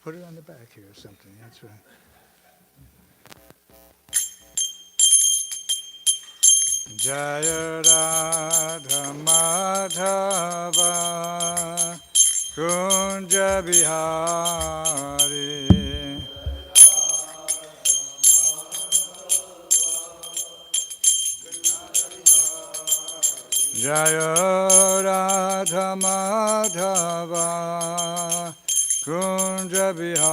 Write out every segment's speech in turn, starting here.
Put it on the back here or something, that's right. Jaya Radha Madhava Kunja Bihari Jaya Radha Madhava Kunja Bihari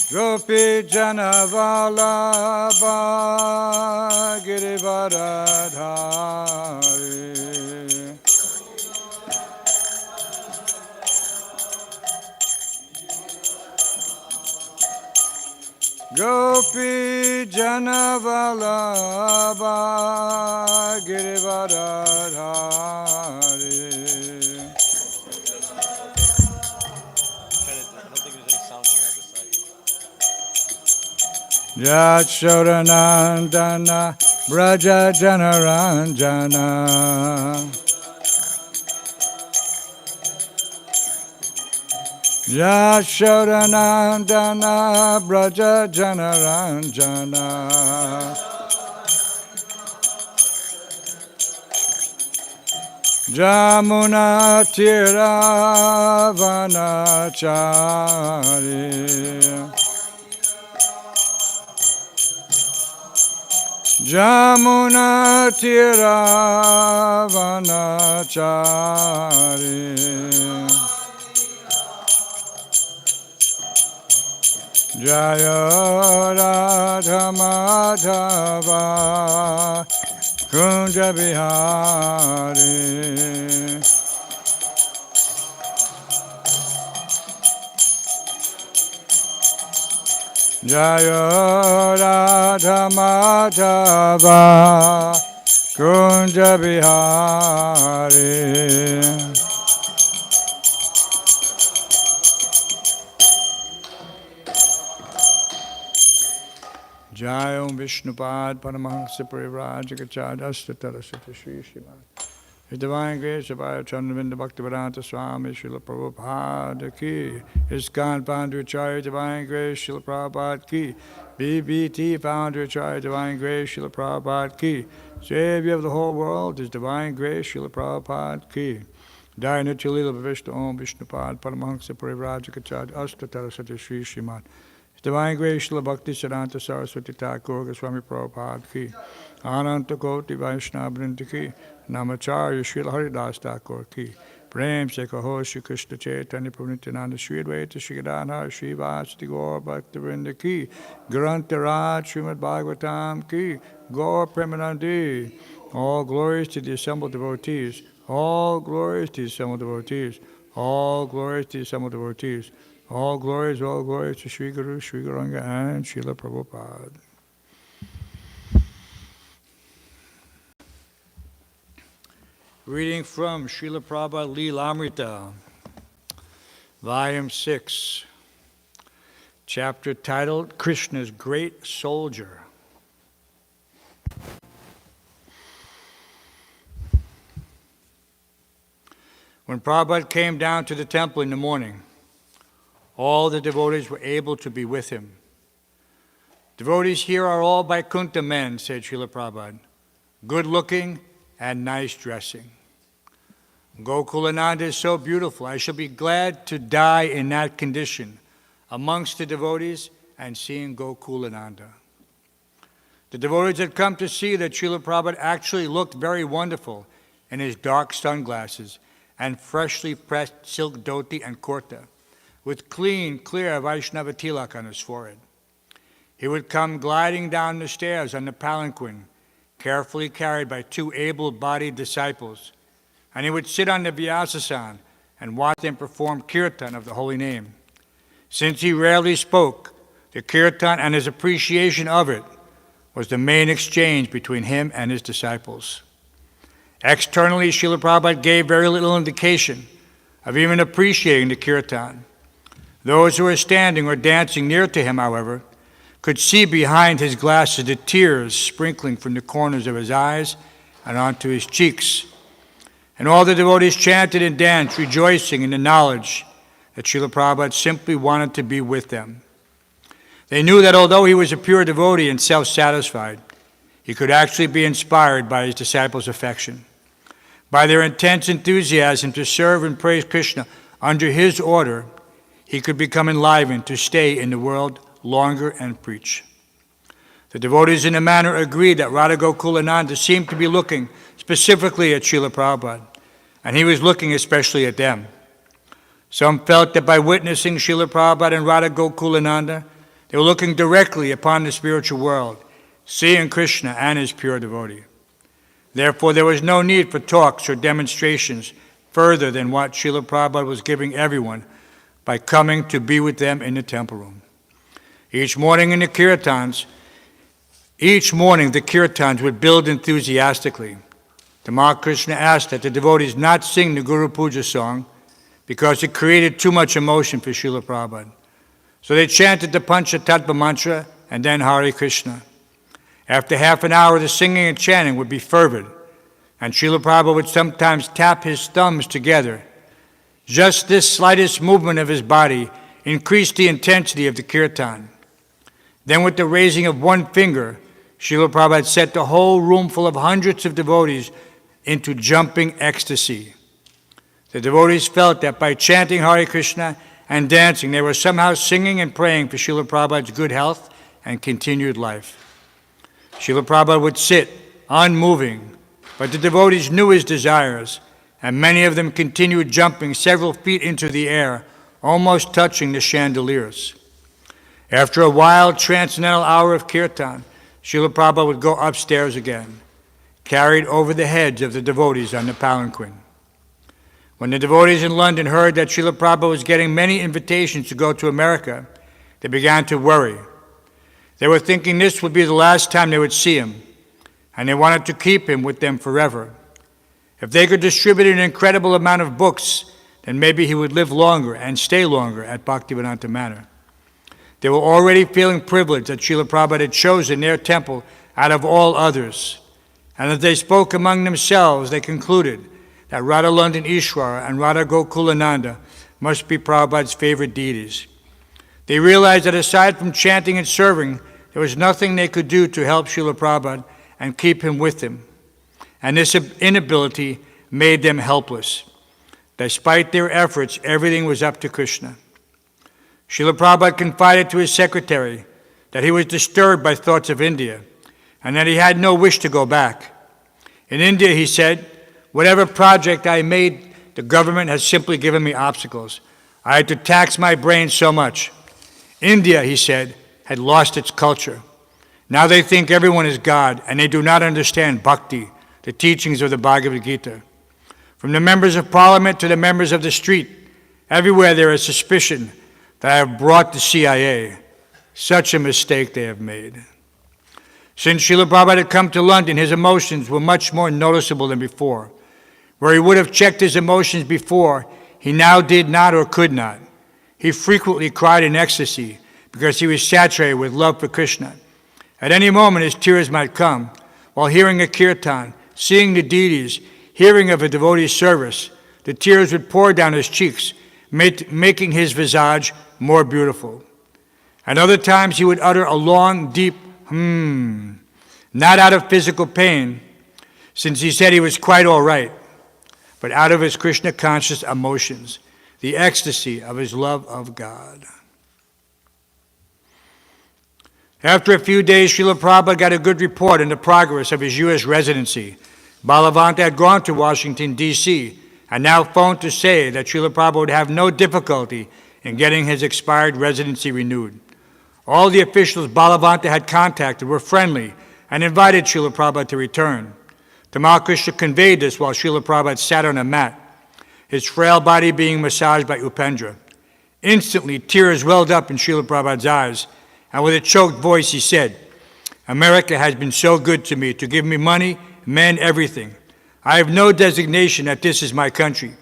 Gopi Jana Vallabha Girivaradhari Gopi Jana Vallabha Girivaradhari Yashodanandana Braja Janaranjana Yashodanandana Braja Janaranjana Jamuna Tira Vanachari Jamuna Tira Vanachari Jaya Radha Madhava Kunja Bihari Jaya Radha Madhava Kunja Bihari Jai Om Vishnupad Paramahansa Parivrajagacharya Astatarasati Sri Śrimad His Divine Grace of Chandravinda Bhaktivedanta Swami Srila Prabhupada Ki ISKCON Founder Acharya Divine Grace Srila Prabhupada Ki BBT Founder Acharya Divine Grace Srila Prabhupada Ki Savior of the whole world His Divine Grace Srila Prabhupada Ki Jai Nityalila Vishnu Om Vishnupad Paramahansa Parivrajagacharya Astatarasati Sri Śrimad His Divine Grace Srila Bhakti Siddhanta Saraswati Thakur Goswami Prabhupada Ki Ananta Koti Vaishnava Vrinda Ki Namacharya Srila Haridas Thakur Ki Prem Se Kaho Shri Krishna Chaitanya Prabhu Nityananda Shri Advaita Shri Gadadhar Shri Vasati Gaur Bhakta Vrinda Ki Granta Raj Śrimad Bhāgavatam Ki Gaur Premanandi All glories to the assembled devotees All glories to the assembled devotees All glories to the assembled devotees all glories to Sri Guru, Sri Gauranga and Srila Prabhupada. Reading from Srila Prabhupada Leelamrita, Volume 6, chapter titled Krishna's Great Soldier. When Prabhupada came down to the temple in the morning, all the devotees were able to be with him. Devotees here are all Vaikuntha men, said Srila Prabhupada, good looking and nice dressing. Gokulananda is so beautiful. I shall be glad to die in that condition amongst the devotees and seeing Gokulananda. The devotees had come to see that Srila Prabhupada actually looked very wonderful in his dark sunglasses and freshly pressed silk dhoti and kurta, with clean, clear Vaishnava tilak on his forehead. He would come gliding down the stairs on the palanquin, carefully carried by two able-bodied disciples, and he would sit on the Vyasasan and watch them perform kirtan of the holy name. Since he rarely spoke, the kirtan and his appreciation of it was the main exchange between him and his disciples. Externally, Srila Prabhupada gave very little indication of even appreciating the kirtan. Those who were standing or dancing near to him, however, could see behind his glasses the tears sprinkling from the corners of his eyes and onto his cheeks. And all the devotees chanted and danced, rejoicing in the knowledge that Srila Prabhupada simply wanted to be with them. They knew that although he was a pure devotee and self-satisfied, he could actually be inspired by his disciples' affection. By their intense enthusiasm to serve and praise Krishna under his order, he could become enlivened to stay in the world longer and preach. The devotees in a manner agreed that Radha Gokulananda seemed to be looking specifically at Srila Prabhupada, and he was looking especially at them. Some felt that by witnessing Srila Prabhupada and Radha Gokulananda, they were looking directly upon the spiritual world, seeing Krishna and his pure devotee. Therefore, there was no need for talks or demonstrations further than what Srila Prabhupada was giving everyone by coming to be with them in the temple room. Each morning the kirtans would build enthusiastically. Tamal Krishna asked that the devotees not sing the Guru Puja song because it created too much emotion for Srila Prabhupada. So they chanted the Pancha Tattva mantra and then Hare Krishna. After half an hour, the singing and chanting would be fervid, and Srila Prabhupada would sometimes tap his thumbs together. Just this slightest movement of his body increased the intensity of the kirtan. Then with the raising of one finger, Srila Prabhupada set the whole room full of hundreds of devotees into jumping ecstasy. The devotees felt that by chanting Hare Krishna and dancing, they were somehow singing and praying for Srila Prabhupada's good health and continued life. Srila Prabhupada would sit, unmoving, but the devotees knew his desires, and many of them continued jumping several feet into the air, almost touching the chandeliers. After a wild transcendental hour of kirtan, Srila Prabhupada would go upstairs again, carried over the heads of the devotees on the palanquin. When the devotees in London heard that Srila Prabhupada was getting many invitations to go to America, they began to worry. They were thinking this would be the last time they would see him, and they wanted to keep him with them forever. If they could distribute an incredible amount of books, then maybe he would live longer and stay longer at Bhaktivedanta Manor. They were already feeling privileged that Srila Prabhupada had chosen their temple out of all others. And as they spoke among themselves, they concluded that Radha London Ishwara and Radha Gokulananda must be Prabhupada's favorite deities. They realized that aside from chanting and serving, there was nothing they could do to help Srila Prabhupada and keep him with them. And this inability made them helpless. Despite their efforts, everything was up to Krishna. Srila Prabhupada confided to his secretary that he was disturbed by thoughts of India and that he had no wish to go back. In India, he said, whatever project I made, the government has simply given me obstacles. I had to tax my brain so much. India, he said, had lost its culture. Now they think everyone is God, and they do not understand bhakti, the teachings of the Bhagavad Gita. From the members of parliament to the members of the street, everywhere there is suspicion that I have brought the CIA. Such a mistake they have made. Since Srila Prabhupada had come to London, his emotions were much more noticeable than before. Where he would have checked his emotions before, he now did not or could not. He frequently cried in ecstasy because he was saturated with love for Krishna. At any moment his tears might come while hearing a kirtan, seeing the deities, hearing of a devotee's service. The tears would pour down his cheeks, making his visage more beautiful. At other times he would utter a long, deep not out of physical pain, since he said he was quite all right, but out of his Krishna-conscious emotions, the ecstasy of his love of God. After a few days, Srila Prabhupada got a good report on the progress of his U.S. residency. Bhāgavatam had gone to Washington, D.C., and now phoned to say that Srila Prabhupada would have no difficulty in getting his expired residency renewed. All the officials Bhāgavatam had contacted were friendly and invited Srila Prabhupada to return. Tamal Krishna conveyed this while Srila Prabhupada sat on a mat, his frail body being massaged by Upendra. Instantly, tears welled up in Srila Prabhupada's eyes, and with a choked voice he said, America has been so good to me, to give me money, men, everything. I have no designation that this is my country,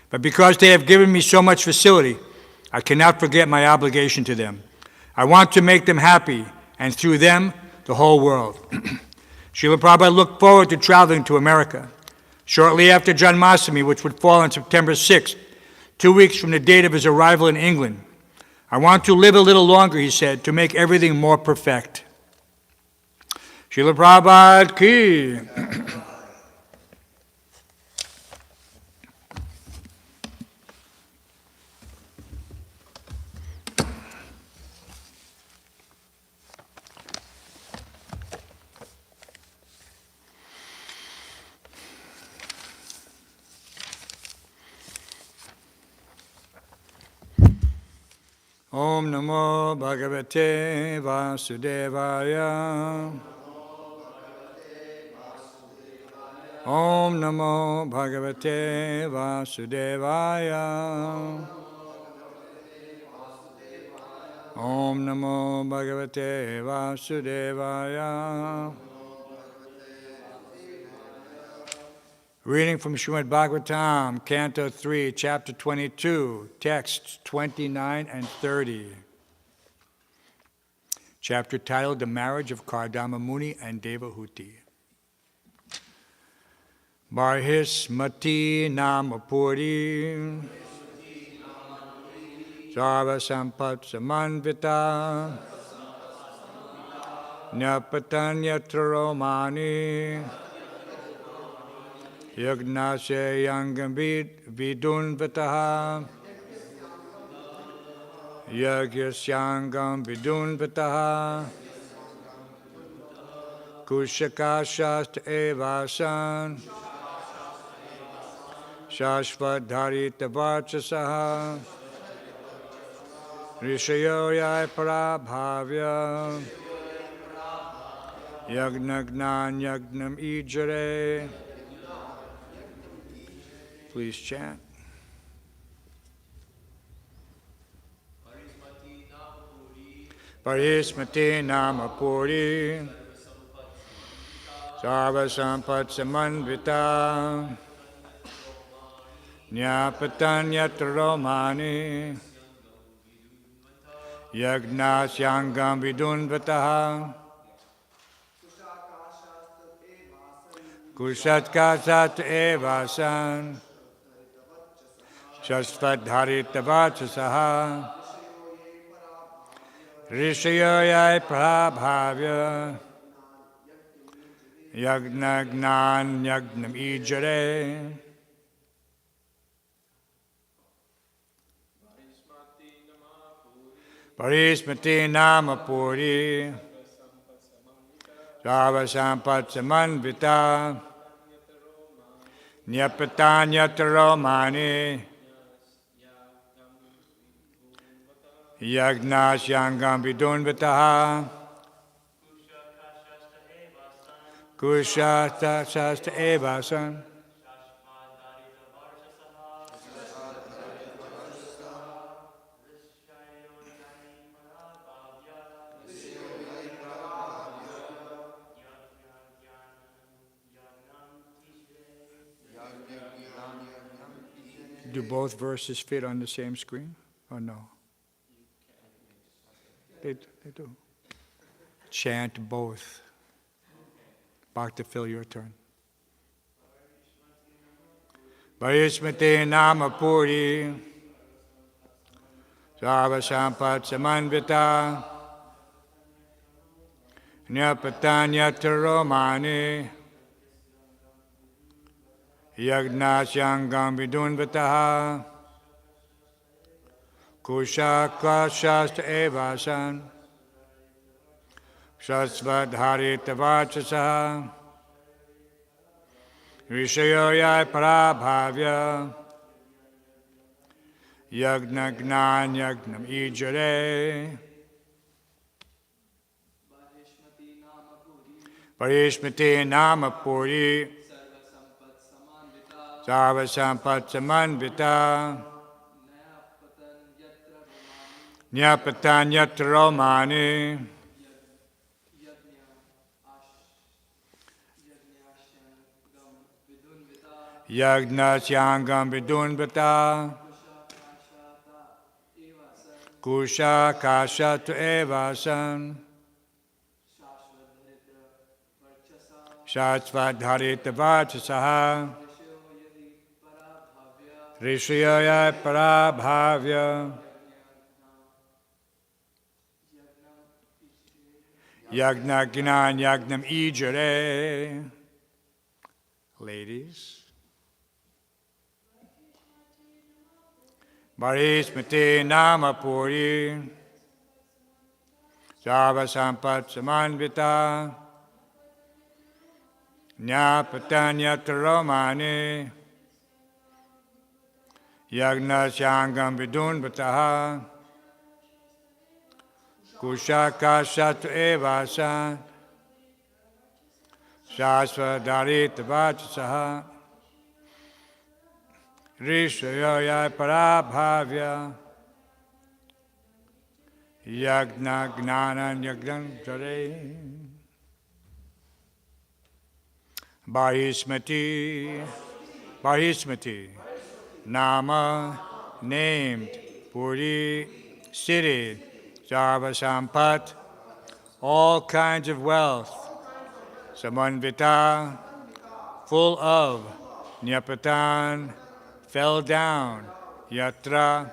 but because they have given me so much facility, I cannot forget my obligation to them. I want to make them happy, and through them, the whole world. Srila Prabhupada looked forward to traveling to America. Shortly after Janmashtami, which would fall on September 6th, 2 weeks from the date of his arrival in England, I want to live a little longer, he said, to make everything more perfect. Srila Prabhupada ki. Om Namo Bhagavate Vasudevaya. Om Namo Bhagavate Vasudevaya. Om Namo Bhagavate Vasudevaya. Reading from Śrimad Bhāgavatam, Canto 3, Chapter 22, texts 29 and 30. Chapter titled The Marriage of Kardama Muni and Devahuti. Barhismati Namapuri Sarva Sampat Samanvita Nyapatanyatra Romani Yagnasya Yangam Vidun Vitaha Yagyasyangam Vidun Vitaha Kushakashast Evasan Shashvadharita Varchasaha Rishayoyai Prabhavya Yagnagnan Yagnam Ijare. Please chant. Parismati Namapuri Sarva Sampat Samanvita Nyapatanyatra Romani Yagnasyangam Vidunvataha Kushatkasat Evasan Shastvadharita Vachasaha Rishayoyai Prabhavya Yagnagnan Yagnam Ijare. Parismati Namapuri Sarva Sampat Samanvita Nyapatanyatra Romani Yagnasyangam Vidunvataha Kushata Shasta Evasan Do both verses fit on the same screen or no? They do. Chant both. Bhakti, fill your turn. Varismati Namapuri Sarva Sampat Samanvita Nyapatanyatra Romani Yagnasyangam Vidunvataha Kushakashast Evasan Shasvadharita Vachasaha Rishayoyai Prabhavya Yagnagnan Yagnam Ijare. Parishmati Namapuri Sarva Sampat Samanvita Nyapatanyatra Romani Yagnasyangam vidunvata Kusha kashatu evasan Shashvadharita vachasaha Rishiyaya parabhavya Yagna Gnan Yagnam Ijare. Ladies. Bharismati Namapuri Sarva Sampat Samanvita Nyapatanya Taromani Yagna Shangam Vidunvataha Kushaka Satu Evasa Shasva Darita Vachasaha Rishaya Parabhavya Yagna Gnanan Yagnan Jare Bharismati Nama named Puri city Sarva Sampat all kinds of wealth Samanvita full of Nyapatan fell down, yatra,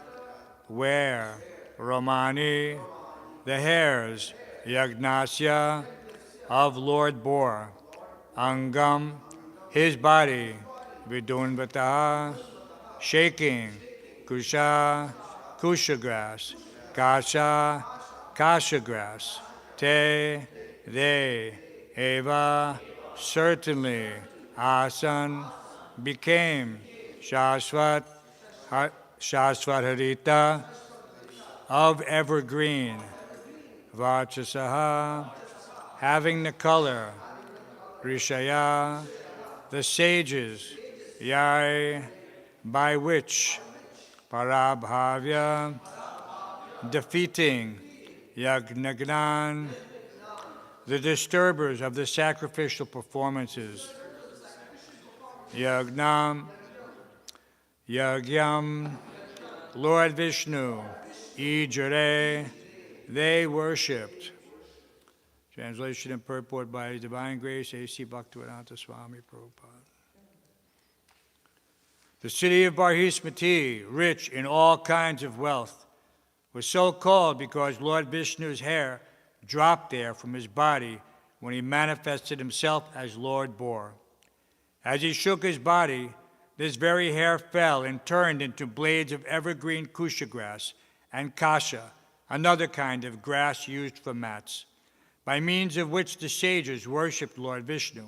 where, Romani, the hairs, Yagnasya, of Lord Bore, Angam, his body, Vidunvataha, shaking, Kusha, Kusha grass, Kasha, Kasha grass, Te, they, Eva, certainly, Asan, became, Shashvat Harita, of evergreen, Vachasaha, having the color, Rishaya, the sages, Yai, by which, Parabhavya, defeating, Yagnagnan, the disturbers of the sacrificial performances, Yagnam, Yagyam, Lord Vishnu, Ijare, they worshipped. Translation and purport by His Divine Grace, A.C. Bhaktivedanta Swami Prabhupada. The city of Bharismati, rich in all kinds of wealth, was so called because Lord Vishnu's hair dropped there from his body when he manifested himself as Lord Bore. As he shook his body, this very hair fell and turned into blades of evergreen kusha grass and kasha, another kind of grass used for mats, by means of which the sages worshipped Lord Vishnu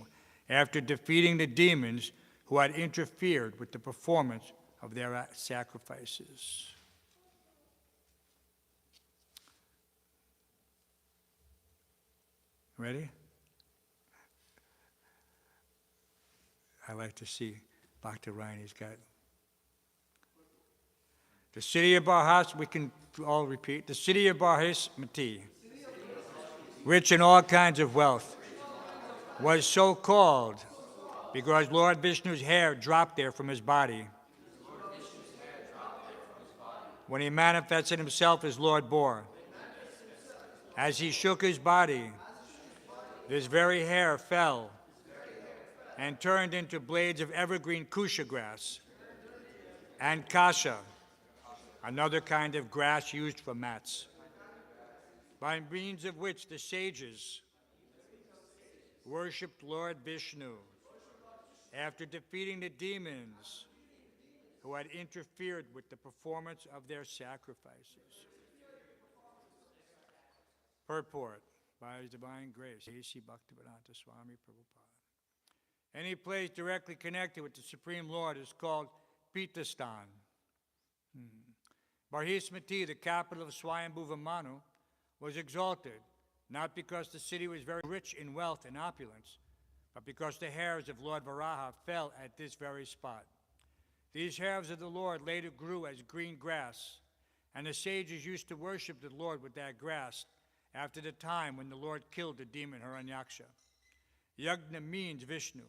after defeating the demons who had interfered with the performance of their sacrifices. Ready? I like to see Bhakti Rani's got. The city of Bharismati, we can all repeat. The city of Bharismati, rich in all kinds of wealth, was so called because Lord Vishnu's hair dropped there from his body when he manifested himself as Lord Bore. As he shook his body, this very hair fell and turned into blades of evergreen kusha grass and kasha, another kind of grass used for mats, by means of which the sages worshipped Lord Vishnu after defeating the demons who had interfered with the performance of their sacrifices. Purport by His Divine Grace, A.C. Bhaktivedanta Swami Prabhupada. Any place directly connected with the Supreme Lord is called Pitastan. Bharismati, the capital of Swayambhuva Manu, was exalted, not because the city was very rich in wealth and opulence, but because the hairs of Lord Varaha fell at this very spot. These hairs of the Lord later grew as green grass, and the sages used to worship the Lord with that grass after the time when the Lord killed the demon Hiranyaksha. Yagna means Vishnu,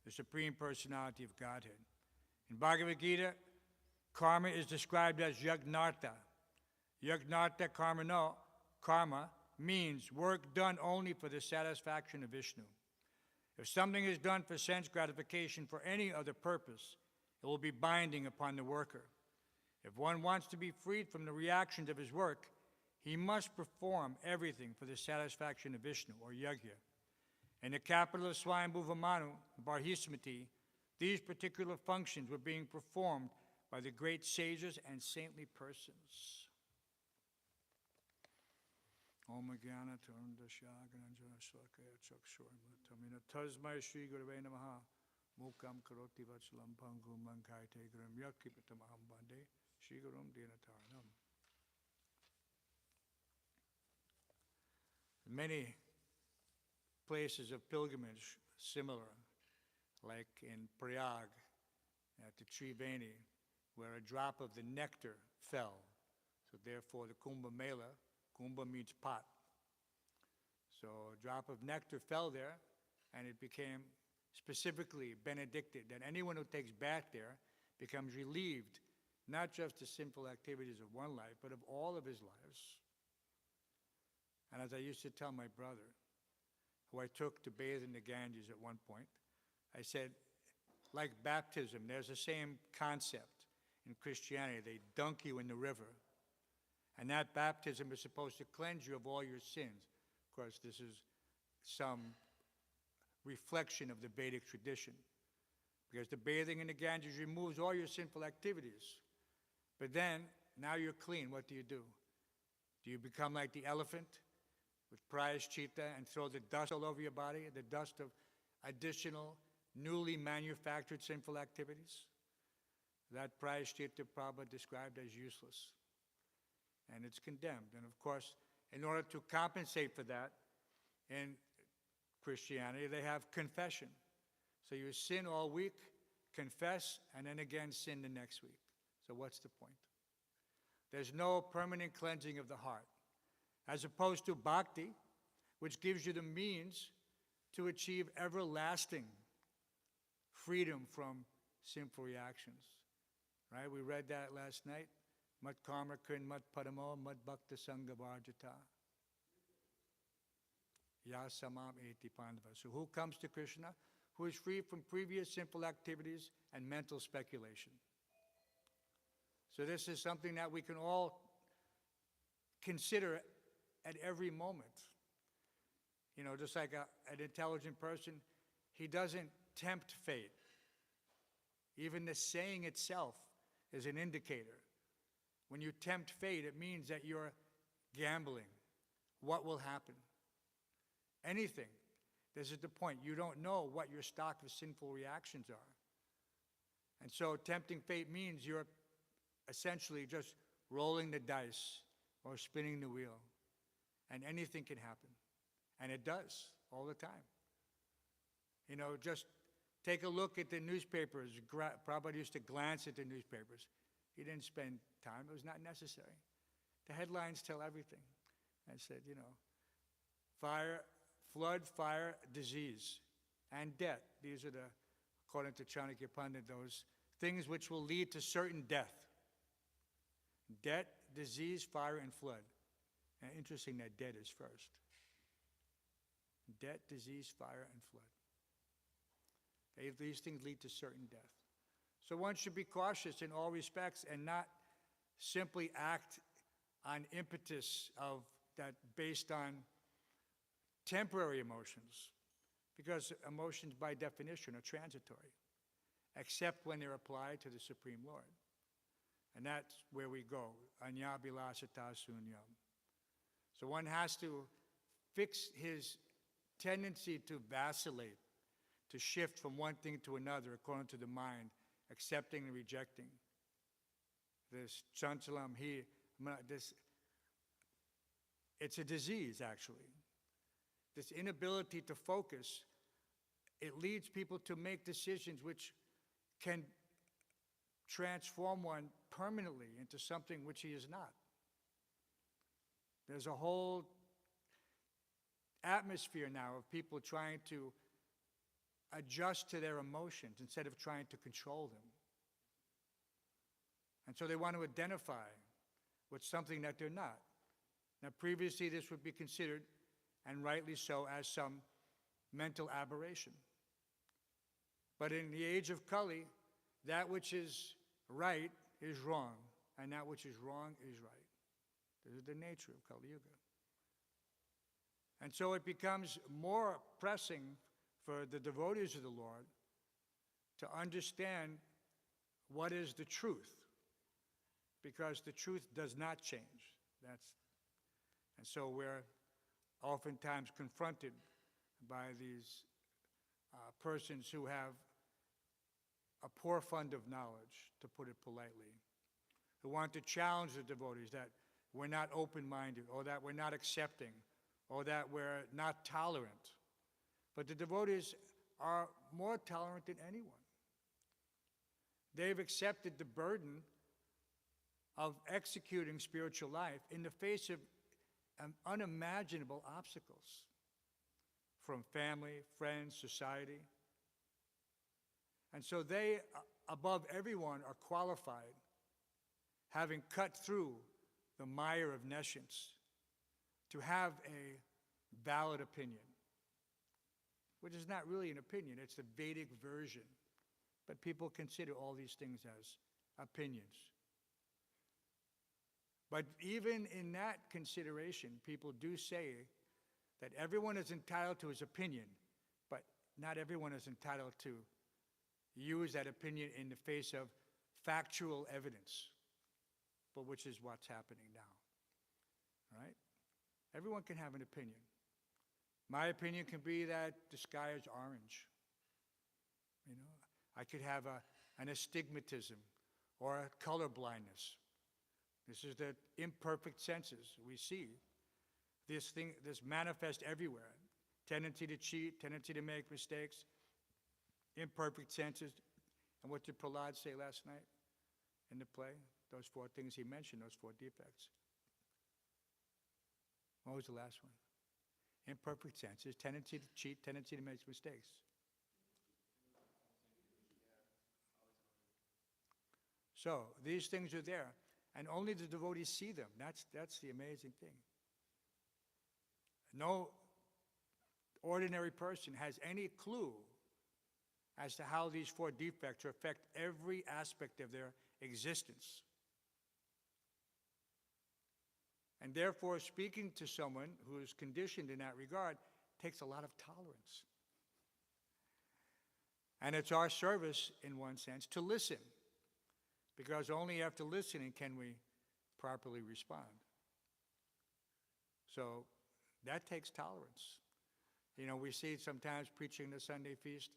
the Supreme Personality of Godhead. In Bhagavad Gita, karma is described as yagnartha. Yagnartha karma means work done only for the satisfaction of Vishnu. If something is done for sense gratification for any other purpose, it will be binding upon the worker. If one wants to be freed from the reactions of his work, he must perform everything for the satisfaction of Vishnu, or yajna. In the capital of Swayambhuva Manu, Barhismati, these particular functions were being performed by the great sages and saintly persons. Om Jnana Tarandasya Gananjana Shlakaya Chakshurmritamina Tasmai Shri Gurave Namaha Mukam Karoti Vachalam Pangum Mankaite Gurum Yakipatamaham Bande Shri Gurum Dinataranam. Many places of pilgrimage similar, like in Prayag at the Triveni, where a drop of the nectar fell. So therefore the Kumbh Mela, Kumbh means pot. So a drop of nectar fell there, and it became specifically benedicted that anyone who takes bath there becomes relieved, not just the sinful activities of one life, but of all of his lives. And as I used to tell my brother, who I took to bathe in the Ganges at one point, I said, like baptism, there's the same concept in Christianity. They dunk you in the river. And that baptism is supposed to cleanse you of all your sins. Of course, this is some reflection of the Vedic tradition, because the bathing in the Ganges removes all your sinful activities. But then, now you're clean, what do? Do you become like the elephant with prayashchitta and throw the dust all over your body, the dust of additional, newly manufactured sinful activities? That prayashchitta Prabhu described as useless. And it's condemned. And of course, in order to compensate for that, in Christianity, they have confession. So you sin all week, confess, and then again sin the next week. So what's the point? There's no permanent cleansing of the heart, as opposed to bhakti, which gives you the means to achieve everlasting freedom from sinful reactions. Right? We read that last night. Mat karma krin mat padamo mat bhakta sangha varjata. Ya samam eti pandava. So who comes to Krishna? Who is free from previous sinful activities and mental speculation. So this is something that we can all consider at every moment. You know, just like an intelligent person, he doesn't tempt fate. Even the saying itself is an indicator. When you tempt fate, it means that you're gambling. What will happen? Anything. This is the point. You don't know what your stock of sinful reactions are. And so tempting fate means you're essentially just rolling the dice or spinning the wheel. And anything can happen. And it does, all the time. You know, just take a look at the newspapers. Prabhupada used to glance at the newspapers. He didn't spend time. It was not necessary. The headlines tell everything. I said, you know, fire, flood, fire, disease, and death. These are the, according to Chanakya Pandit, those things which will lead to certain death. Death, disease, fire, and flood. And interesting that death is first. Death, disease, fire, and flood. These things lead to certain death. So one should be cautious in all respects and not simply act on impetus of that based on temporary emotions, because emotions by definition are transitory, except when they're applied to the Supreme Lord. And that's where we go, anyabhilasata sunyam. So one has to fix his tendency to vacillate, to shift from one thing to another according to the mind, accepting and rejecting. This chanchalam, it's a disease actually. This inability to focus, it leads people to make decisions which can transform one permanently into something which he is not. There's a whole atmosphere now of people trying to adjust to their emotions instead of trying to control them. And so they want to identify with something that they're not. Now, previously, this would be considered, and rightly so, as some mental aberration. But in the age of Kali, that which is right is wrong, and that which is wrong is right. This is the nature of Kali Yuga. And so it becomes more pressing for the devotees of the Lord to understand what is the truth, because the truth does not change. And so we're oftentimes confronted by these persons who have a poor fund of knowledge, to put it politely, who want to challenge the devotees that we're not open-minded, or that we're not accepting, or that we're not tolerant. But the devotees are more tolerant than anyone. They've accepted the burden of executing spiritual life in the face of unimaginable obstacles from family, friends, society. And so they, above everyone, are qualified, having cut through the mire of nescience, to have a valid opinion, which is not really an opinion, it's the Vedic version. But people consider all these things as opinions. But even in that consideration, people do say that everyone is entitled to his opinion, but not everyone is entitled to use that opinion in the face of factual evidence, but which is what's happening now, right? Everyone can have an opinion. My opinion can be that the sky is orange. You know, I could have an astigmatism or a color blindness. This is the imperfect senses we see. This manifests everywhere. Tendency to cheat, tendency to make mistakes, imperfect senses. And what did Prahlad say last night in the play? Those 4 things he mentioned, those 4 defects. What was the last one? Imperfect senses, tendency to cheat, tendency to make mistakes. So these things are there, and only the devotees see them. That's the amazing thing. No ordinary person has any clue as to how these 4 defects affect every aspect of their existence. And therefore, speaking to someone who is conditioned in that regard takes a lot of tolerance. And it's our service, in one sense, to listen, because only after listening can we properly respond. So that takes tolerance. You know, we see sometimes preaching the Sunday feast,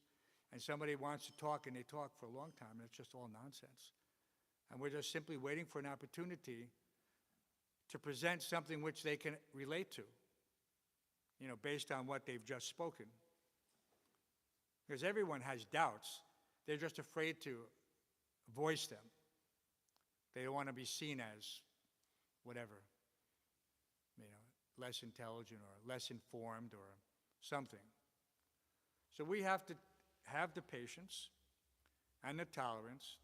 and somebody wants to talk, and they talk for a long time, and it's just all nonsense. And we're just simply waiting for an opportunity to present something which they can relate to, you know, based on what they've just spoken. Because everyone has doubts. They're just afraid to voice them. They don't want to be seen as whatever, you know, less intelligent or less informed or something. So we have to have the patience and the tolerance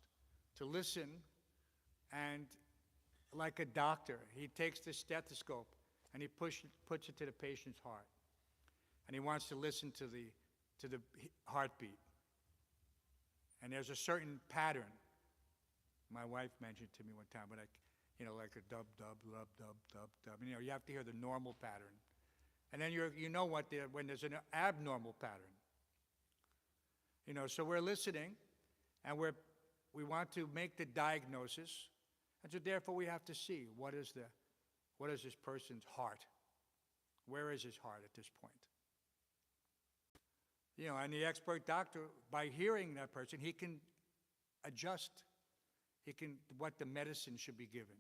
to listen, and like a doctor, he takes the stethoscope and he puts it to the patient's heart. And he wants to listen to the heartbeat. And there's a certain pattern. My wife mentioned to me one time, but like a dub, dub, dub, dub, dub, dub. You know, you have to hear the normal pattern. And then you know when there's an abnormal pattern. You know, so we're listening, and we want to make the diagnosis. And so therefore we have to see what is this person's heart? Where is his heart at this point? You know, and the expert doctor, by hearing that person, he can adjust what the medicine should be given.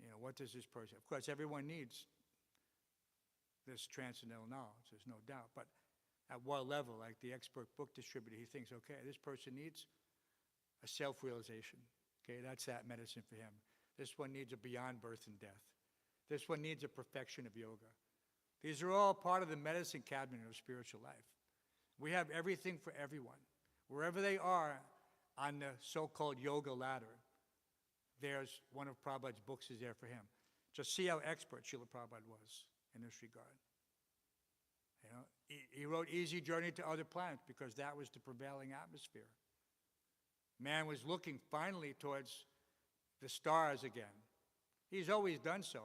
You know, what does this person, of course everyone needs this transcendental knowledge, there's no doubt, but at what level? Like the expert book distributor, he thinks, okay, this person needs a self-realization. Okay, that's that medicine for him. This one needs a beyond birth and death. This one needs a perfection of yoga. These are all part of the medicine cabinet of spiritual life. We have everything for everyone. Wherever they are, on the so-called yoga ladder, there's one of Prabhupada's books is there for him. Just see how expert Srila Prabhupada was in this regard. He wrote Easy Journey to Other Planets because that was the prevailing atmosphere. Man was looking finally towards the stars again. He's always done so,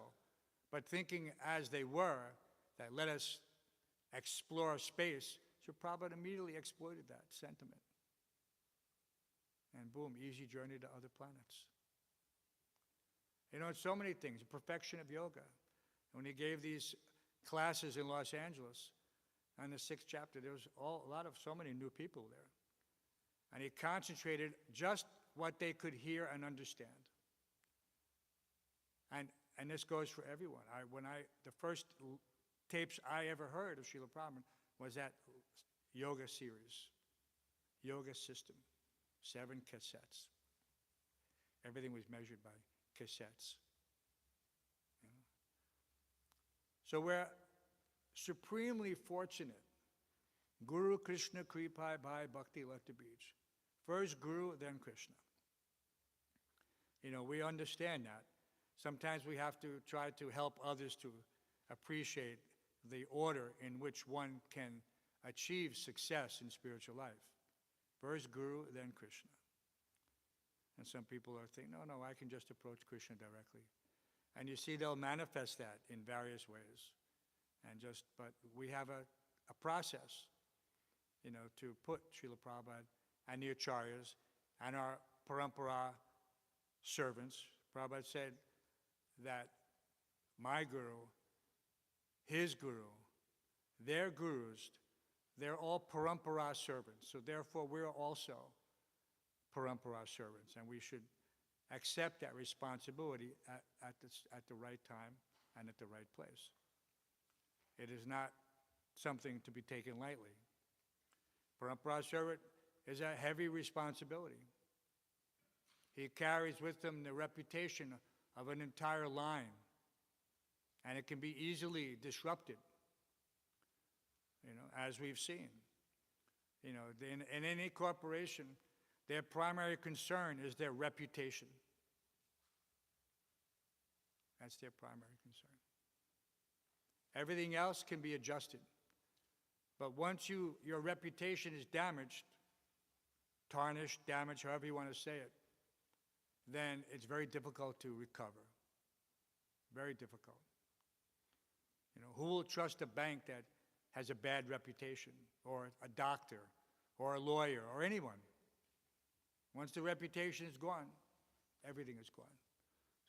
but thinking as they were, that let us explore space, so Prabhupada immediately exploited that sentiment. And boom, Easy Journey to Other Planets. It's so many things, the perfection of yoga. When he gave these classes in Los Angeles, on the 6th chapter, there was so many new people there. And he concentrated just what they could hear and understand. And this goes for everyone. The first tapes I ever heard of Srila Prabhupada was that yoga series, yoga system, 7 cassettes. Everything was measured by cassettes. So we're supremely fortunate. Guru Krishna Kripai Bhai Bhakti Lata Beach. First Guru, then Krishna. We understand that. Sometimes we have to try to help others to appreciate the order in which one can achieve success in spiritual life. First Guru, then Krishna. And some people are thinking, no, I can just approach Krishna directly. And you see they'll manifest that in various ways. But we have a process, to put Srila Prabhupada and the Acharyas and our parampara servants. Prabhupada said that my guru, his guru, their gurus, they're all parampara servants. So therefore, we're also parampara servants, and we should accept that responsibility at the right time and at the right place. It is not something to be taken lightly. Parampara servant is a heavy responsibility. He carries with him the reputation of an entire line, and it can be easily disrupted, as we've seen. In any corporation, their primary concern is their reputation. That's their primary concern. Everything else can be adjusted. But once your reputation is damaged, tarnished, damaged, however you want to say it, then it's very difficult to recover. Very difficult. Who will trust a bank that has a bad reputation, or a doctor, or a lawyer, or anyone? Once the reputation is gone, everything is gone.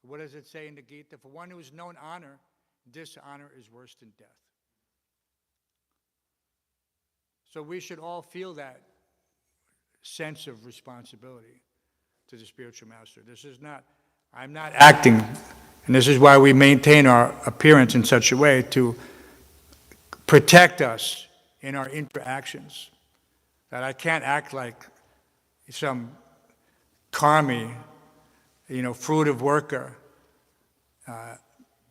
So what does it say in the Gita? For one who is known honor, dishonor is worse than death. So we should all feel that sense of responsibility to the spiritual master. I'm not acting, and this is why we maintain our appearance in such a way to protect us in our interactions. That I can't act like some karmi, fruitive worker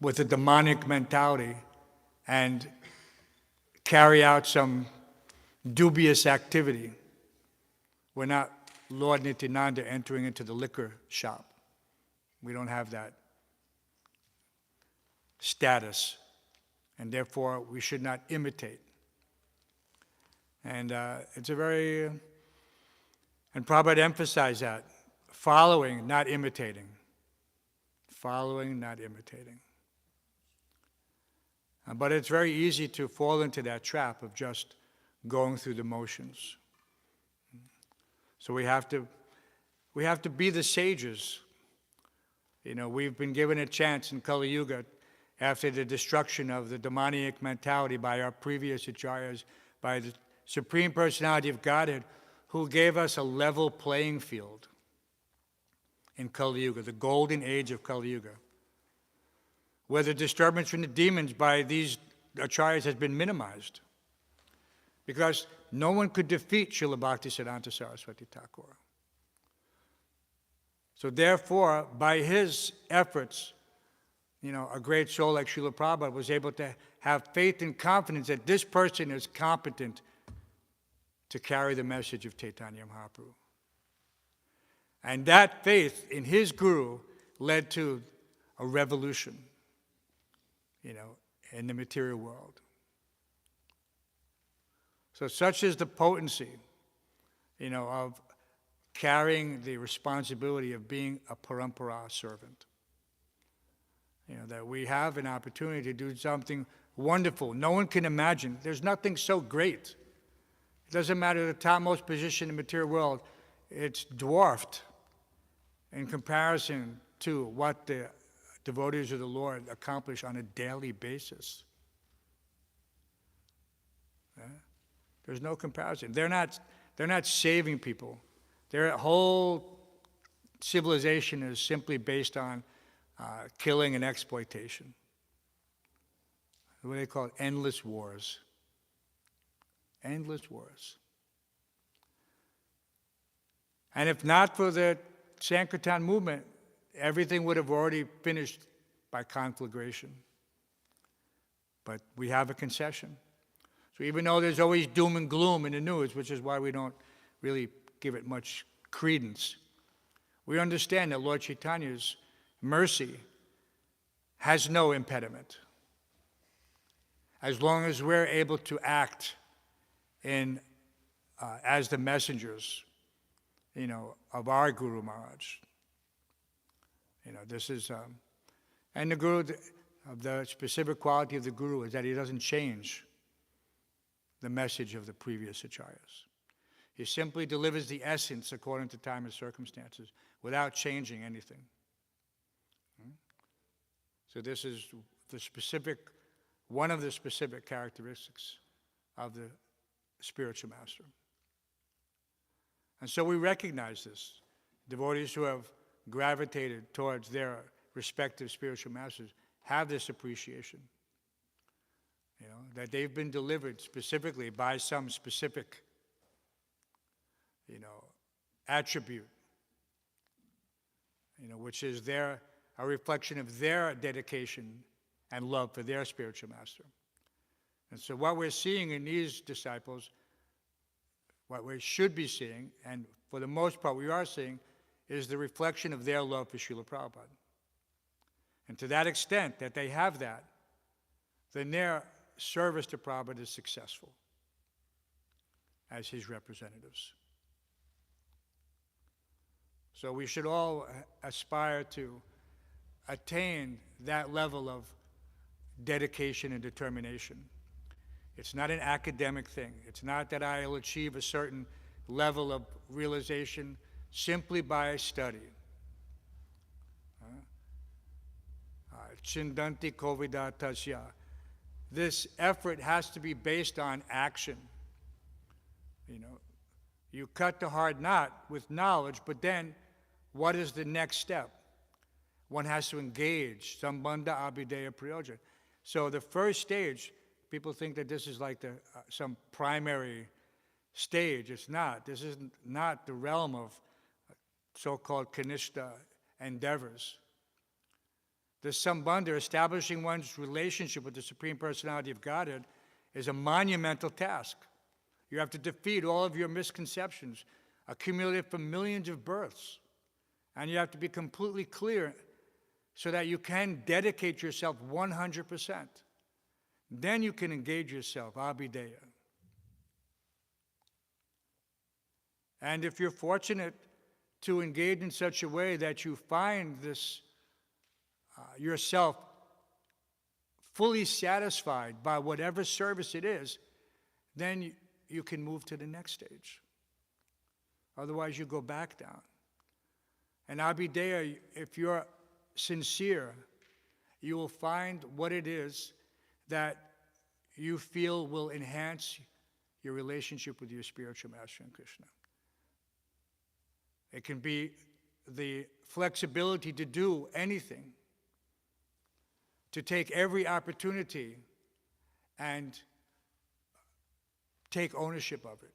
with a demonic mentality and carry out some dubious activity. We're not Lord Nityananda entering into the liquor shop. We don't have that status, and therefore we should not imitate. And it's and Prabhupada emphasized that, following, not imitating. Following, not imitating. But it's very easy to fall into that trap of just going through the motions. So we have to be the sages. We've been given a chance in Kali Yuga, after the destruction of the demoniac mentality by our previous acharyas, by the Supreme Personality of Godhead, who gave us a level playing field in Kali Yuga, the golden age of Kali Yuga, where the disturbance from the demons by these acharyas has been minimized. Because no one could defeat Srila Bhaktisiddhanta Saraswati Thakur. So therefore, by his efforts, a great soul like Srila Prabhupada was able to have faith and confidence that this person is competent to carry the message of Chaitanya Mahaprabhu. And that faith in his guru led to a revolution, in the material world. So such is the potency, of carrying the responsibility of being a parampara servant. That we have an opportunity to do something wonderful. No one can imagine. There's nothing so great. It doesn't matter the topmost position in the material world. It's dwarfed in comparison to what the devotees of the Lord accomplish on a daily basis. Yeah? There's no comparison. They're not saving people. Their whole civilization is simply based on killing and exploitation. What they call it, endless wars. Endless wars. And if not for the Sankirtan movement, everything would have already finished by conflagration. But we have a concession. So even though there's always doom and gloom in the news, which is why we don't really give it much credence, we understand that Lord Chaitanya's mercy has no impediment. As long as we're able to act as the messengers, of our Guru Maharaj. This is, and the Guru, the specific quality of the Guru is that he doesn't change the message of the previous acharyas. He simply delivers the essence according to time and circumstances without changing anything. So this is one of the specific characteristics of the spiritual master. And so we recognize this. Devotees who have gravitated towards their respective spiritual masters have this appreciation. That they've been delivered specifically by some specific, attribute, which is a reflection of their dedication and love for their spiritual master. And so what we're seeing in these disciples, what we should be seeing, and for the most part we are seeing, is the reflection of their love for Srila Prabhupada. And to that extent that they have that, then their service to Prabhupada is successful as his representatives. So we should all aspire to attain that level of dedication and determination. It's not an academic thing. It's not that I'll achieve a certain level of realization simply by study. Chindanti kovida tasya. This effort has to be based on action. You cut the hard knot with knowledge, but then what is the next step? One has to engage. Sambandha abhideya prayoja. So the first stage, people think that this is like some primary stage. It's not. This is not the realm of so-called kanishta endeavors. The sambandha, establishing one's relationship with the Supreme Personality of Godhead, is a monumental task. You have to defeat all of your misconceptions, accumulated from millions of births. And you have to be completely clear so that you can dedicate yourself 100%. Then you can engage yourself, abhideya. And if you're fortunate to engage in such a way that you find this yourself fully satisfied by whatever service it is, then you can move to the next stage. Otherwise, you go back down. And abhideya, if you're sincere, you will find what it is that you feel will enhance your relationship with your spiritual master in Krishna. It can be the flexibility to do anything, to take every opportunity and take ownership of it.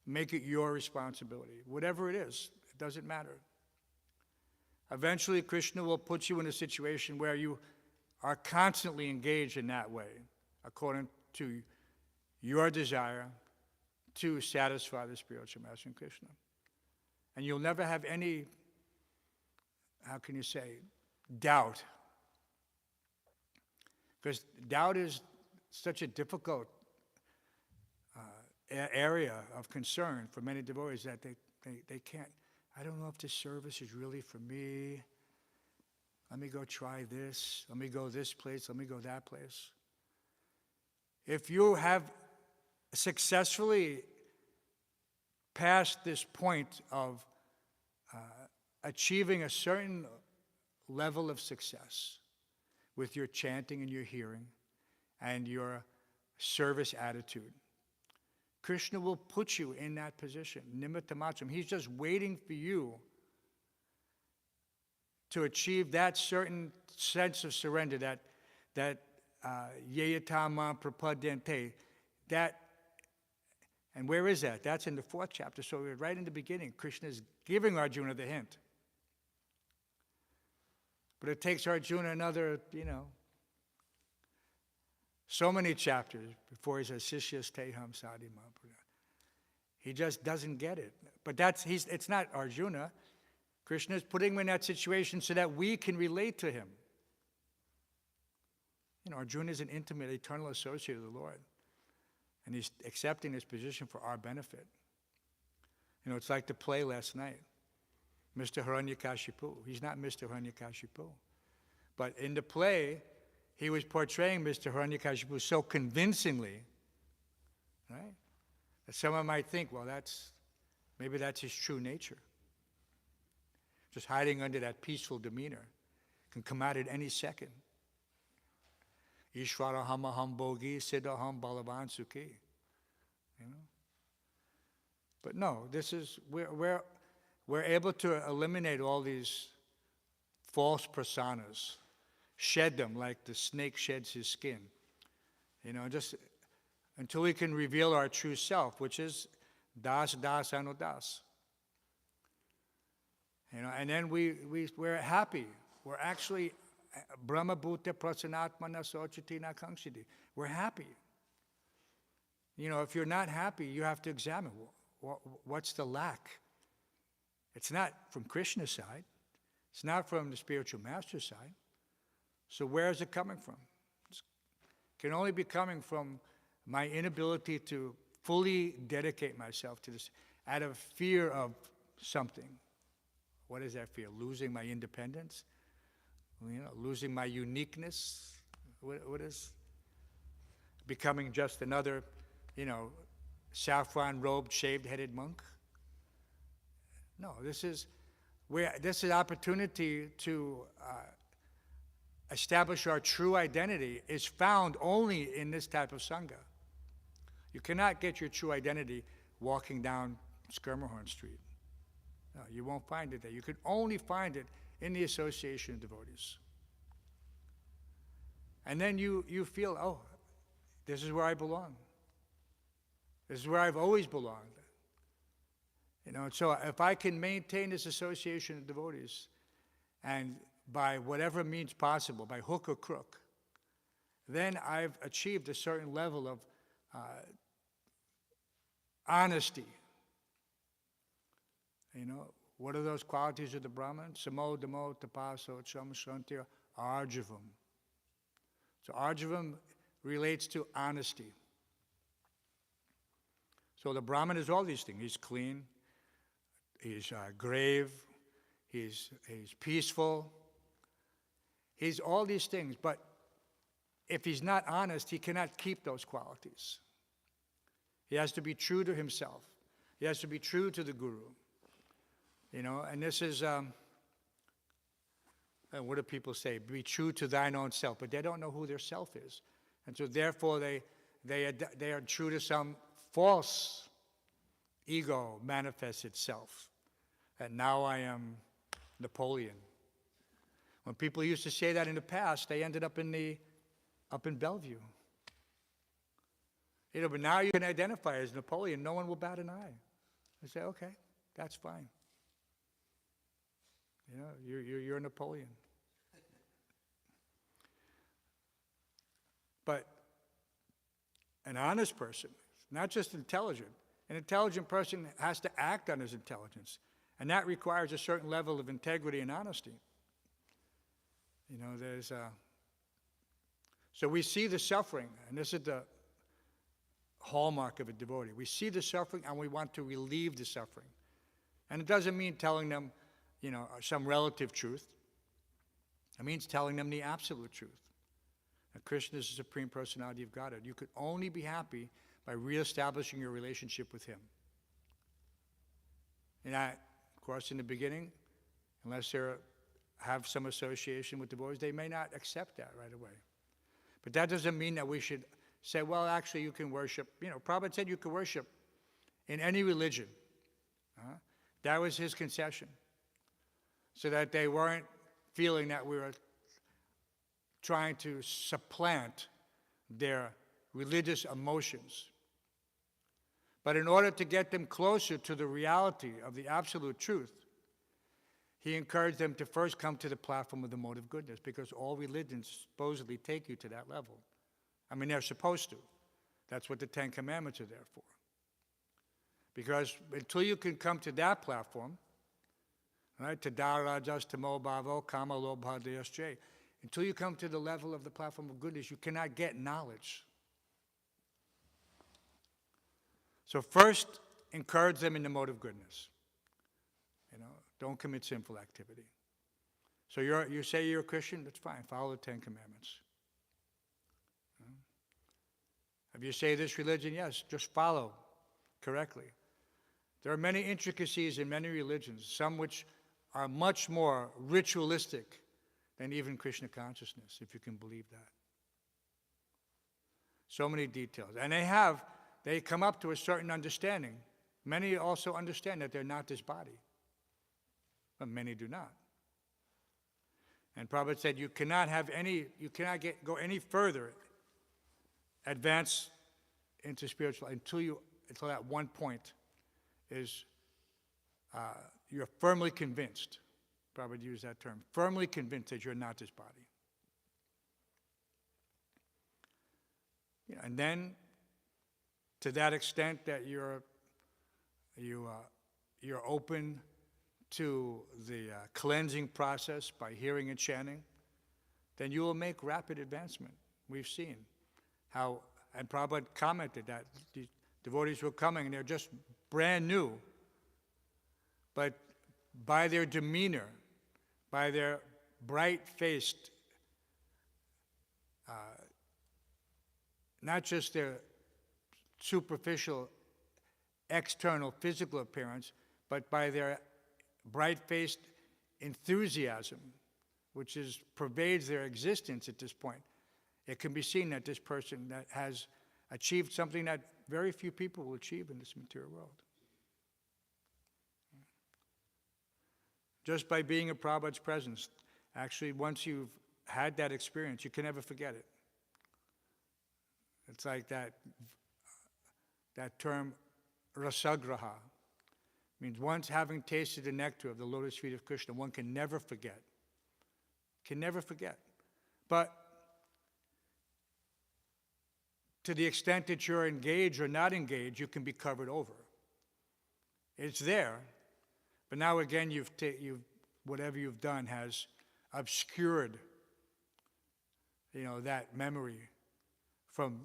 Make it your responsibility. Whatever it is, it doesn't matter. Eventually, Krishna will put you in a situation where you are constantly engaged in that way, according to your desire to satisfy the spiritual master in Krishna. And you'll never have any, how can you say, doubt. Because doubt is such a difficult area of concern for many devotees that they can't, I don't know if this service is really for me. Let me go try this. Let me go this place. Let me go that place. If you have successfully passed this point of achieving a certain level of success with your chanting and your hearing and your service attitude, Krishna will put you in that position. Nimitta matram. He's just waiting for you to achieve that certain sense of surrender, that yeyatama prapadente, that, and where is that? That's in the 4th chapter. So we're right in the beginning. Krishna is giving Arjuna the hint. But it takes Arjuna another, so many chapters before he says, Sishyas teham sadhi mahaprana. He just doesn't get it. But it's not Arjuna. Krishna is putting him in that situation so that we can relate to him. Arjuna is an intimate, eternal associate of the Lord. And he's accepting this position for our benefit. It's like the play last night. Mr. Hiranyakashipu. He's not Mr. Hiranyakashipu. But in the play, he was portraying Mr. Hiranyakashipu so convincingly, right? That someone might think, well, maybe that's his true nature. Just hiding under that peaceful demeanor can come out at any second. Ishwaraham aham bhogi siddhaham balavan sukhi. But no, this is we're able to eliminate all these false personas, shed them like the snake sheds his skin. Just until we can reveal our true self, which is das anudas. And then we're happy. We're actually Brahma Bhuta Prasanatmana Sochatina Kankshiti. We're happy. If you're not happy, you have to examine what's the lack. It's not from Krishna's side. It's not from the spiritual master's side. So where is it coming from? It can only be coming from my inability to fully dedicate myself to this out of fear of something. What is that fear? Losing my independence? Losing my uniqueness? What is becoming just another, saffron-robed, shaved-headed monk? No, this is opportunity to establish our true identity is found only in this type of sangha. You cannot get your true identity walking down Skirmahorn Street. No, you won't find it there. You can only find it in the association of devotees. And then you feel, oh, this is where I belong. This is where I've always belonged. So if I can maintain this association of devotees, and by whatever means possible, by hook or crook, then I've achieved a certain level of honesty. What are those qualities of the Brahman? Samo, damo, tapaso, cham, shantir, arjavam. So arjavam relates to honesty. So the Brahman is all these things. He's clean, he's grave, he's peaceful, he's all these things. But if he's not honest, he cannot keep those qualities. He has to be true to himself. He has to be true to the Guru. And this is, what do people say? Be true to thine own self. But they don't know who their self is. And so therefore they are true to some false ego manifests itself. That now I am Napoleon. When people used to say that in the past, they ended up in Bellevue. But now you can identify as Napoleon. No one will bat an eye. They say, okay, that's fine. You're Napoleon. But an honest person, not just intelligent, an intelligent person has to act on his intelligence. And that requires a certain level of integrity and honesty. So we see the suffering, and this is the hallmark of a devotee. We see the suffering and we want to relieve the suffering. And it doesn't mean telling them, some relative truth. It means telling them the absolute truth. That Krishna is the Supreme Personality of Godhead. You could only be happy by reestablishing your relationship with Him. And that, of course, in the beginning, unless they have some association with devotees, they may not accept that right away. But that doesn't mean that we should say, well, actually, you can worship. Prabhupada said you could worship in any religion. That was his concession. So that they weren't feeling that we were trying to supplant their religious emotions. But in order to get them closer to the reality of the absolute truth, he encouraged them to first come to the platform of the mode of goodness, because all religions supposedly take you to that level. I mean, they're supposed to. That's what the Ten Commandments are there for. Because until you can come to that platform, right, Tadarajas Tamo Bhavo Kama Lobha Deyasjay, until you come to the level of the platform of goodness, you cannot get knowledge. So first, encourage them in the mode of goodness. Don't commit sinful activity. So you say you're a Christian, that's fine. Follow the Ten Commandments. If you say this religion, yes, just follow correctly. There are many intricacies in many religions, some which are much more ritualistic than even Krishna consciousness, if you can believe that. So many details. And they come up to a certain understanding. Many also understand that they're not this body, but many do not. And Prabhupada said you cannot go any further, advance into spiritual until that one point is you're firmly convinced. Prabhupada used that term, firmly convinced that you're not this body. And then, to that extent that you're open to the cleansing process by hearing and chanting, then you will make rapid advancement. We've seen how, and Prabhupada commented that the devotees were coming and they're just brand new, but by their demeanor, by their bright-faced, not just their superficial, external, physical appearance, but by their bright-faced enthusiasm, which pervades their existence at this point. It can be seen that this person that has achieved something that very few people will achieve in this material world. Just by being in Prabhupada's presence, actually, once you've had that experience, you can never forget it. It's like that term, rasagraha, means once having tasted the nectar of the lotus feet of Krishna, one can never forget. Can never forget. But to the extent that you're engaged or not engaged, you can be covered over. It's there, but now again, whatever you've done has obscured, that memory from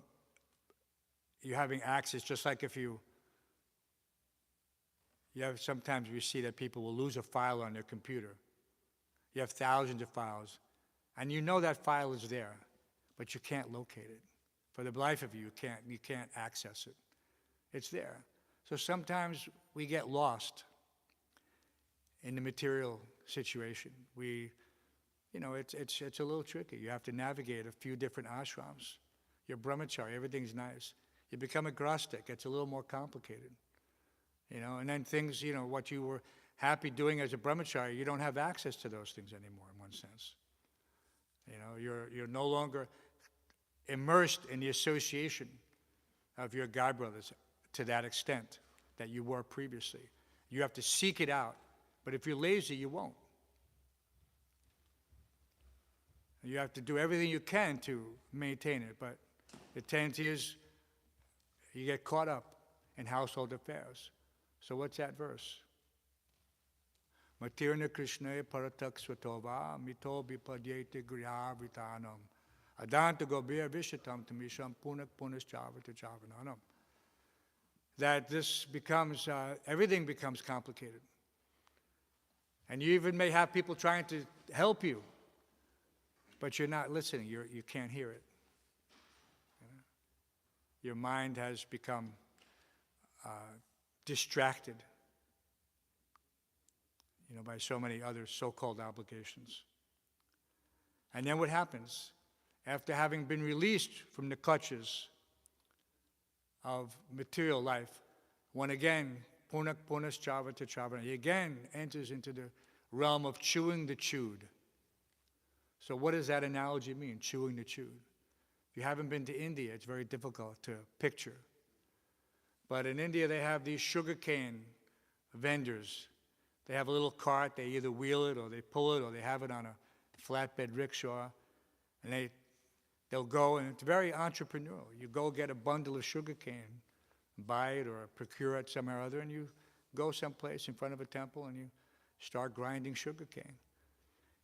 you having access. Just like if you have, sometimes we see that people will lose a file on their computer. You have thousands of files, and that file is there, but you can't locate it. For the life of you, you can't access it. It's there. So sometimes we get lost in the material situation. It's a little tricky. You have to navigate a few different ashrams. You're brahmachari, everything's nice. You become a grastik, it's a little more complicated. And then things, what you were happy doing as a brahmachari, you don't have access to those things anymore in one sense. You're no longer immersed in the association of your god brothers to that extent that you were previously. You have to seek it out, but if you're lazy, you won't. You have to do everything you can to maintain it, but the tendency is you get caught up in household affairs. So what's that verse? Matirna Krishna Paratak Svatova Mito Bipadyete Griha Vitanam Adanta Gobir Vishatam Tamisham Punak Punas Javata Javananam. That this becomes, everything becomes complicated. And you even may have people trying to help you, but you're not listening, you can't hear it. Your mind has become distracted, by so many other so-called obligations. And then what happens? After having been released from the clutches of material life, one again, punak punas chavata chavana, he again enters into the realm of chewing the chewed. So what does that analogy mean, chewing the chewed? If you haven't been to India, it's very difficult to picture. But in India, they have these sugarcane vendors. They have a little cart, they either wheel it or they pull it or they have it on a flatbed rickshaw. And they'll go, and it's very entrepreneurial. You go get a bundle of sugarcane, buy it or procure it somewhere or other, and you go someplace in front of a temple and you start grinding sugarcane.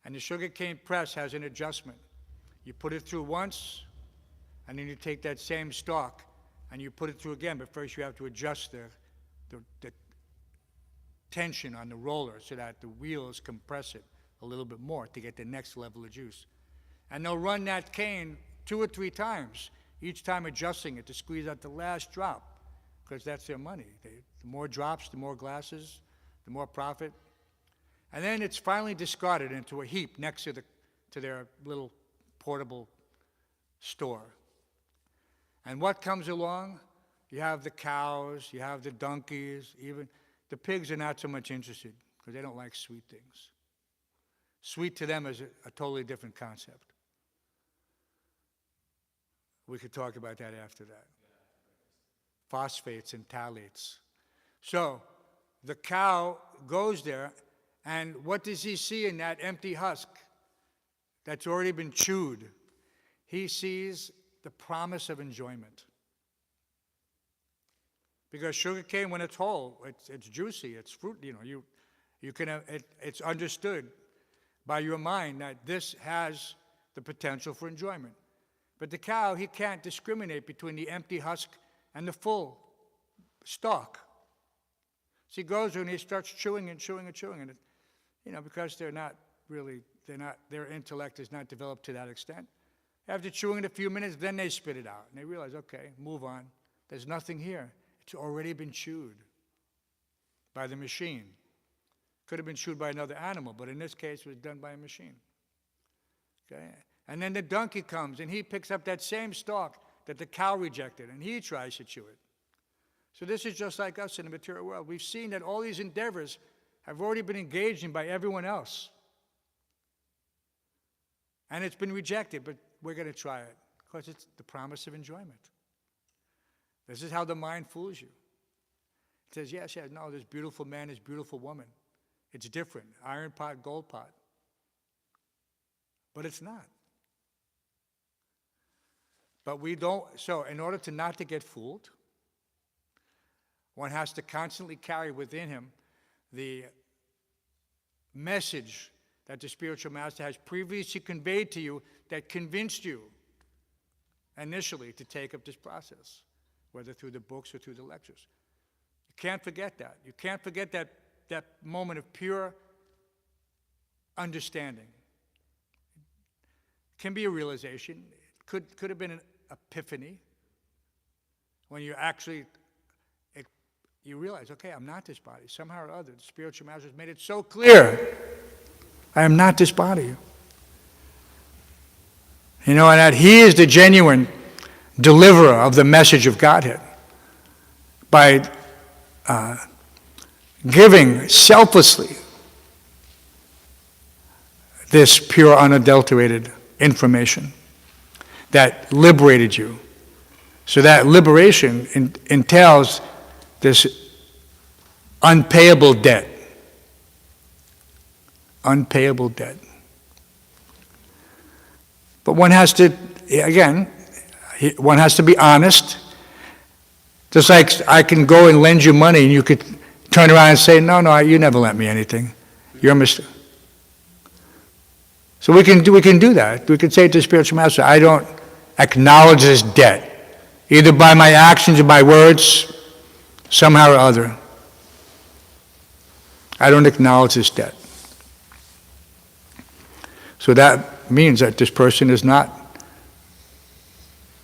And the sugarcane press has an adjustment. You put it through once, and then you take that same stalk and you put it through again, but first you have to adjust the tension on the roller so that the wheels compress it a little bit more to get the next level of juice. And they'll run that cane 2 or 3 times, each time adjusting it to squeeze out the last drop, because that's their money. The more drops, the more glasses, the more profit. And then it's finally discarded into a heap next to their little portable store. And what comes along? You have the cows, you have the donkeys, even the pigs are not so much interested because they don't like sweet things. Sweet to them is a totally different concept. We could talk about that after that. Phosphates and phthalates. So the cow goes there, and what does he see in that empty husk that's already been chewed? He sees the promise of enjoyment. Because sugarcane, when it's whole, it's juicy, it's fruit. You can it's understood by your mind that this has the potential for enjoyment. But the cow, he can't discriminate between the empty husk and the full stalk. So he goes there and he starts chewing and chewing and chewing, and because their intellect is not developed to that extent. After chewing it a few minutes, then they spit it out. And they realize, okay, move on. There's nothing here. It's already been chewed by the machine. Could have been chewed by another animal, but in this case, it was done by a machine. Okay? And then the donkey comes, and he picks up that same stalk that the cow rejected, and he tries to chew it. So this is just like us in the material world. We've seen that all these endeavors have already been engaged in by everyone else. And it's been rejected, but we're going to try it because it's the promise of enjoyment. This is how the mind fools you. It says, yes, no, this beautiful man, this beautiful woman. It's different. Iron pot, gold pot. But it's not. But we don't, so in order to not to get fooled, one has to constantly carry within him the message that the spiritual master has previously conveyed to you that convinced you initially to take up this process, whether through the books or through the lectures. You can't forget that. You can't forget that moment of pure understanding. It can be a realization. It could have been an epiphany when you actually you realize, okay, I'm not this body. Somehow or other, the spiritual master has made it so clear. I am not this body. And that he is the genuine deliverer of the message of Godhead by giving selflessly this pure, unadulterated information that liberated you. So that liberation entails this unpayable debt. Unpayable debt. But one has to, again, one has to be honest. Just like I can go and lend you money and you could turn around and say, no, you never lent me anything. You're a mistake. So we can do that. We can say to the spiritual master, I don't acknowledge this debt, either by my actions or my words, somehow or other. I don't acknowledge this debt. So that means that this person is not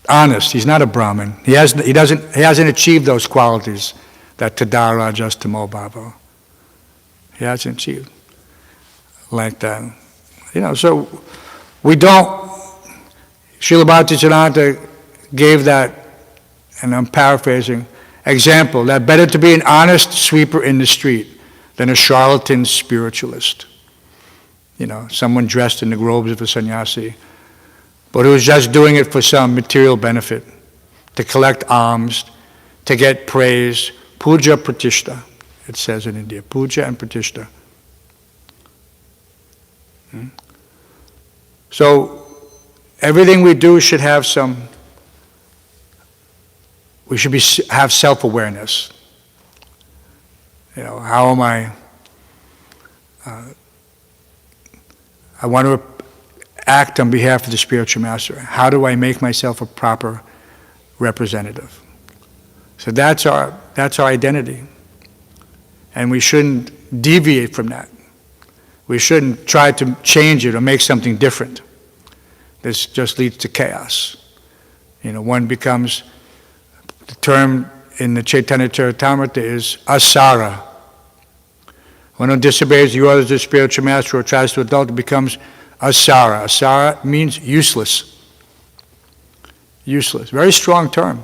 honest. He's not a Brahmin. He hasn't achieved those qualities that Tada Rajas Tamo Bhava. He hasn't achieved like that. So we don't. Srila Bhaktisiddhanta gave that, and I'm paraphrasing, example that better to be an honest sweeper in the street than a charlatan spiritualist. Someone dressed in the robes of a sannyasi, but who's just doing it for some material benefit, to collect alms, to get praise, puja pratishta, it says in India, puja and pratishta. So everything we do should have we should have self-awareness. How am I want to act on behalf of the spiritual master. How do I make myself a proper representative? So that's our identity. And we shouldn't deviate from that. We shouldn't try to change it or make something different. This just leads to chaos. One becomes, the term in the Chaitanya Charitamrita is asara. When one disobeys the orders of the spiritual master or tries to adult, it becomes asara. Asara means useless. Useless. Very strong term.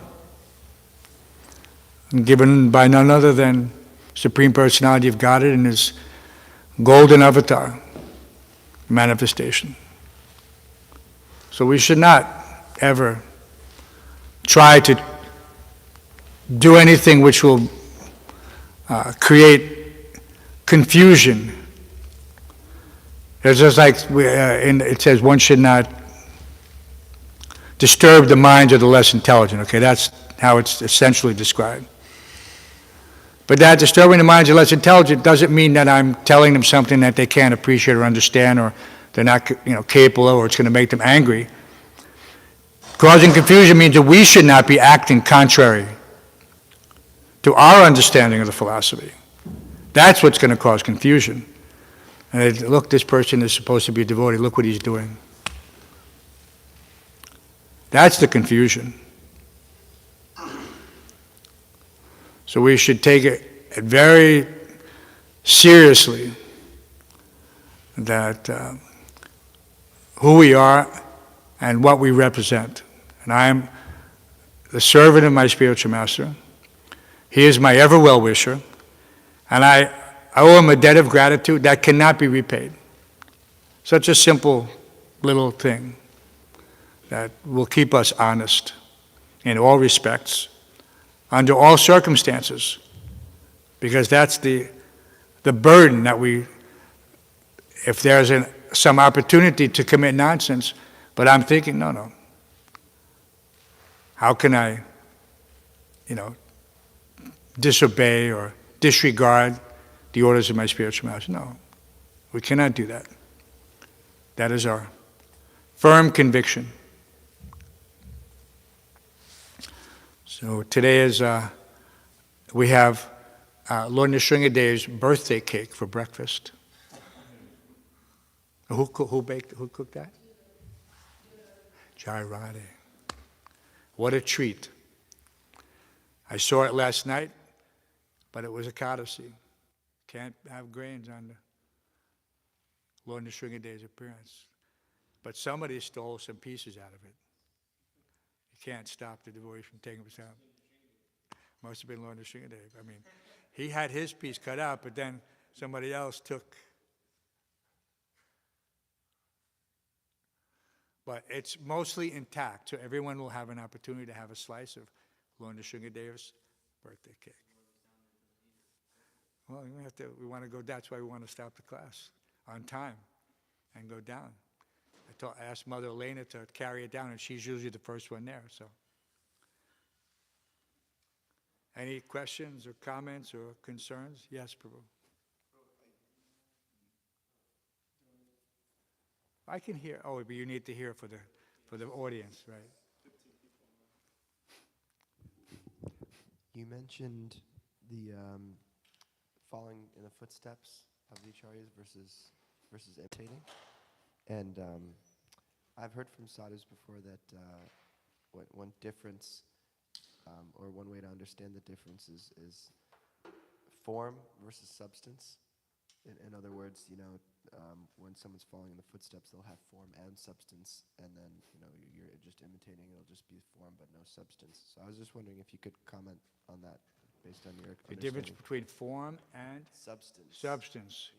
And given by none other than Supreme Personality of Godhead in His golden avatar manifestation. So we should not ever try to do anything which will create confusion. It's just like it says one should not disturb the minds of the less intelligent. Okay, that's how it's essentially described. But that disturbing the minds of the less intelligent doesn't mean that I'm telling them something that they can't appreciate or understand, or they're not capable of, or it's going to make them angry. Causing confusion means that we should not be acting contrary to our understanding of the philosophy. That's what's going to cause confusion. And look, this person is supposed to be a devotee. Look what he's doing. That's the confusion. So we should take it very seriously that who we are and what we represent. And I am the servant of my spiritual master. He is my ever well-wisher. And I owe him a debt of gratitude that cannot be repaid. Such a simple little thing that will keep us honest in all respects, under all circumstances, because that's the burden that if there's some opportunity to commit nonsense, but I'm thinking, no. How can I, disobey or disregard the orders of my spiritual master? No, we cannot do that. That is our firm conviction. So today we have Lord Nrsingadev's birthday cake for breakfast. Who cooked that? Jai Radhe. What a treat. I saw it last night, but it was a courtesy. Can't have grains on the Lord Nrsingadev's appearance. But somebody stole some pieces out of it. You can't stop the devotee from taking them out. Must have been Lord Nrsingadev. I mean, he had his piece cut out, but then somebody else took. But it's mostly intact, so everyone will have an opportunity to have a slice of Lord Nrsingadev's birthday cake. Well, we want to go, that's why we want to stop the class on time and go down. I asked Mother Elena to carry it down, and she's usually the first one there. So, any questions or comments or concerns? Yes, Prabhu. I can hear. Oh, but you need to hear for the audience, right? You mentioned the following in the footsteps of the acharyas versus imitating, and I've heard from sadhus before that one difference, or one way to understand the difference is form versus substance. In other words, when someone's following in the footsteps, they'll have form and substance, and then you're just imitating; it'll just be form but no substance. So I was just wondering if you could comment on that, based on your understanding. The difference between form and substance. Substance.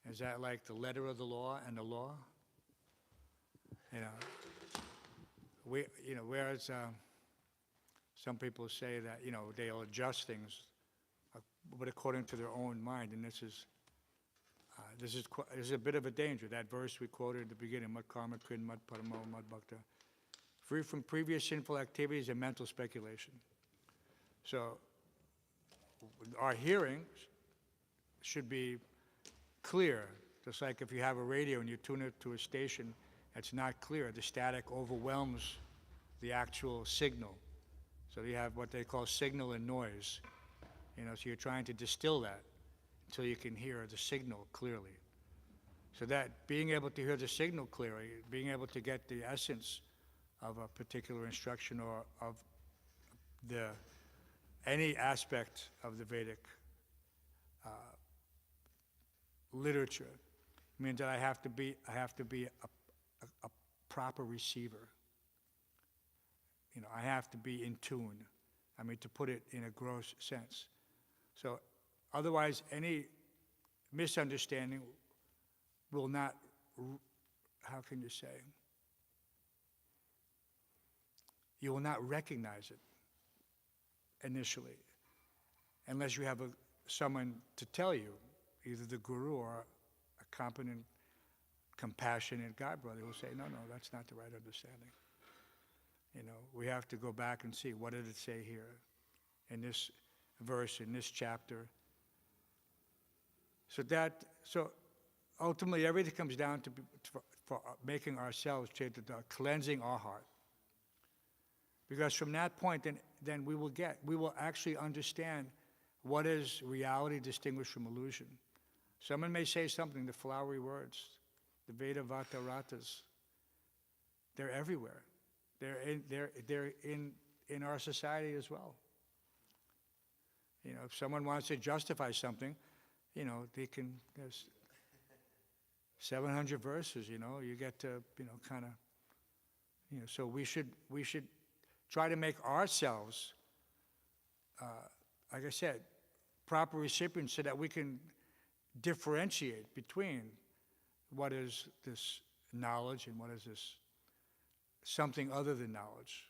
Yeah. Is that like the letter of the law and the law? Whereas some people say that they'll adjust things, but according to their own mind, and this is a bit of a danger. That verse we quoted at the beginning, Mat Karma Krid, Mat Paramo, Mat Bhakta, free from previous sinful activities and mental speculation. So our hearing should be clear, just like if you have a radio and you tune it to a station that's not clear, the static overwhelms the actual signal. So you have what they call signal and noise. So you're trying to distill that until you can hear the signal clearly. So that being able to hear the signal clearly, being able to get the essence of a particular instruction or of any aspect of the Vedic literature means that I have to be a proper receiver. I have to be in tune. To put it in a gross sense. So otherwise, any misunderstanding will not, how can you say? You will not recognize it initially, unless you have someone to tell you, either the guru or a competent, compassionate God brother who will say, no, that's not the right understanding. We have to go back and see, what did it say here in this verse, in this chapter? So ultimately everything comes down to for making ourselves, cleansing our heart. Because from that point, then we will actually understand what is reality distinguished from illusion. Someone may say something, the flowery words, the Veda Vata Ratas, they're everywhere. They're in our society as well. If someone wants to justify something, they can. There's 700 verses. You get to kind of. So we should try to make ourselves, like I said, proper recipients, so that we can differentiate between what is this knowledge and what is this something other than knowledge,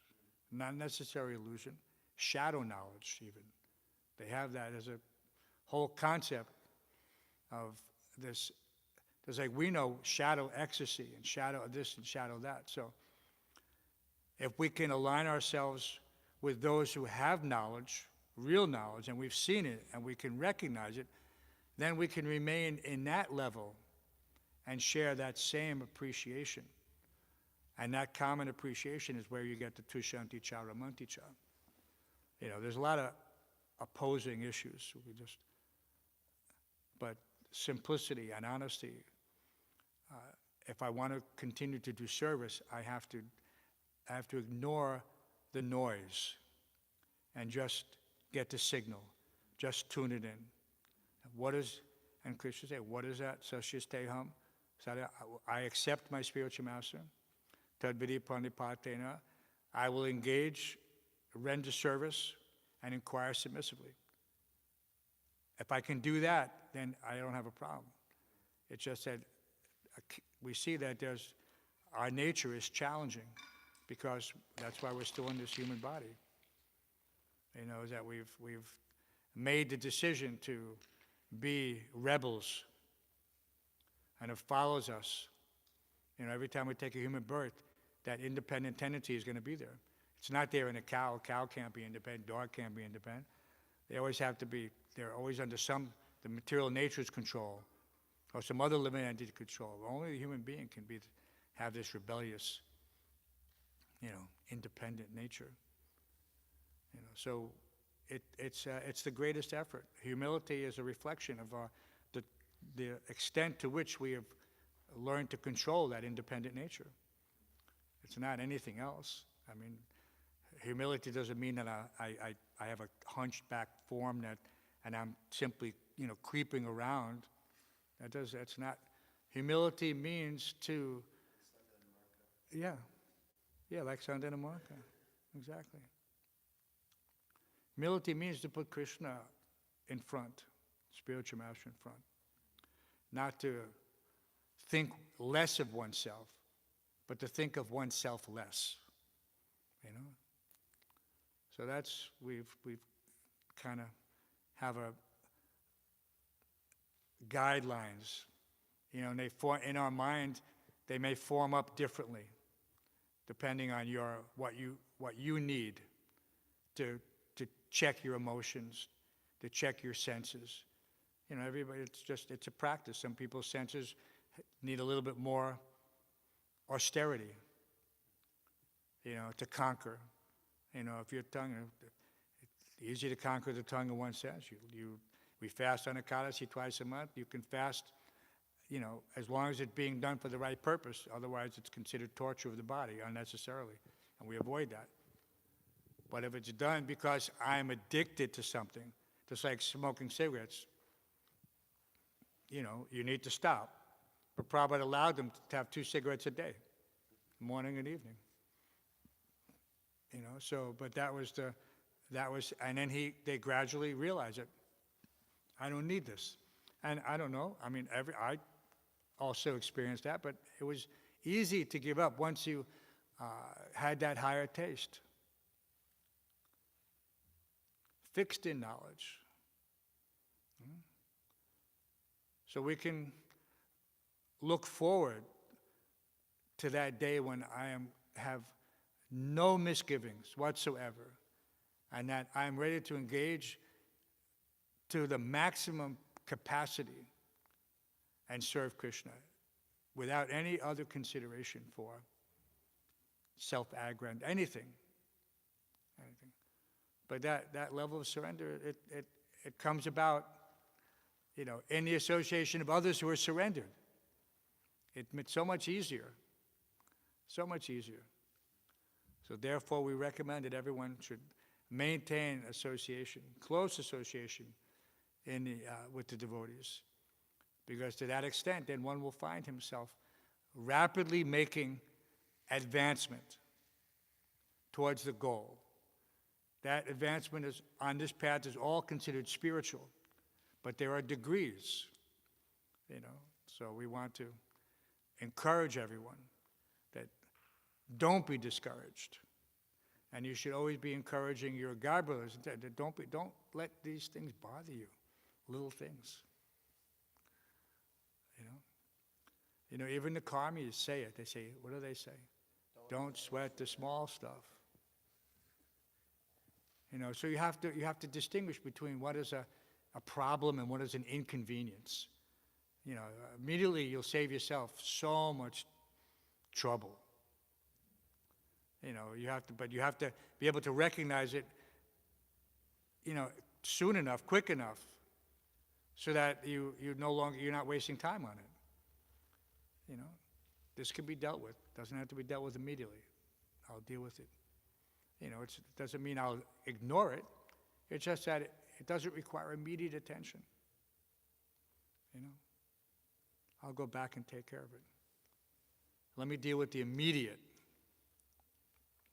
not necessarily illusion, shadow knowledge even. They have that as a whole concept of this. There's like we know shadow ecstasy and shadow this and shadow that. So if we can align ourselves with those who have knowledge, real knowledge, and we've seen it and we can recognize it, then we can remain in that level and share that same appreciation. And that common appreciation is where you get the Tushanti Cha Ramanti Cha. There's a lot of opposing issues. But simplicity and honesty, if I want to continue to do service, I have to ignore the noise and just get the signal, just tune it in. And Krishna said, what is that? Sashyasteham. I accept my spiritual master. Tadvidi pranipatena. I will engage, render service, and inquire submissively. If I can do that, then I don't have a problem. It's just that we see that our nature is challenging, because that's why we're still in this human body. Is that we've made the decision to be rebels, and it follows us. Every time we take a human birth, that independent tendency is going to be there. It's not there in a cow. A cow can't be independent. Dog can't be independent. They always have to be. They're always under the material nature's control, or some other living entity to control. Only a human being can have this rebellious, independent nature. So it's the greatest effort. Humility is a reflection of the extent to which we have learned to control that independent nature. It's not anything else. I mean, humility doesn't mean that I have a hunched back form and I'm simply, creeping around. That's not. Humility means to, yeah, like Sandana Marka, exactly. Humility means to put Krishna in front, spiritual master in front. Not to think less of oneself, but to think of oneself less, So we've kind of have a guidelines, and in our mind, they may form up differently, depending on what you need to check your emotions, to check your senses. Everybody, it's a practice. Some people's senses need a little bit more austerity, to conquer. If your tongue, it's easy to conquer the tongue in one sense. We fast on Ekadasi twice a month. You can fast, as long as it's being done for the right purpose. Otherwise, it's considered torture of the body unnecessarily, and we avoid that. But if it's done because I'm addicted to something, just like smoking cigarettes, you need to stop. But Prabhupada allowed them to have 2 cigarettes a day, morning and evening. But that was, and then they gradually realized it. I don't need this. And I don't know, I mean, I also experienced that, but it was easy to give up once you had that higher taste. Fixed in knowledge. So we can look forward to that day when I have no misgivings whatsoever, and that I'm ready to engage to the maximum capacity and serve Krishna without any other consideration for self-aggrandizement, anything. But that level of surrender, it comes about, in the association of others who are surrendered. It's so much easier, so much easier. So therefore, we recommend that everyone should maintain association, close association with the devotees. Because to that extent, then one will find himself rapidly making advancement towards the goal. That advancement on this path is all considered spiritual, but there are degrees, So we want to encourage everyone that don't be discouraged. And you should always be encouraging your God brothers. Don't let these things bother you, little things. Even the karmis say it. They say, what do they say? Don't sweat the small stuff. So you have to distinguish between what is a problem and what is an inconvenience. Immediately you'll save yourself so much trouble. You have to be able to recognize it, soon enough, quick enough, so that you're not wasting time on it. This can be dealt with. Doesn't have to be dealt with immediately. I'll deal with it. It doesn't mean I'll ignore it. It's just that it doesn't require immediate attention. I'll go back and take care of it. Let me deal with the immediate.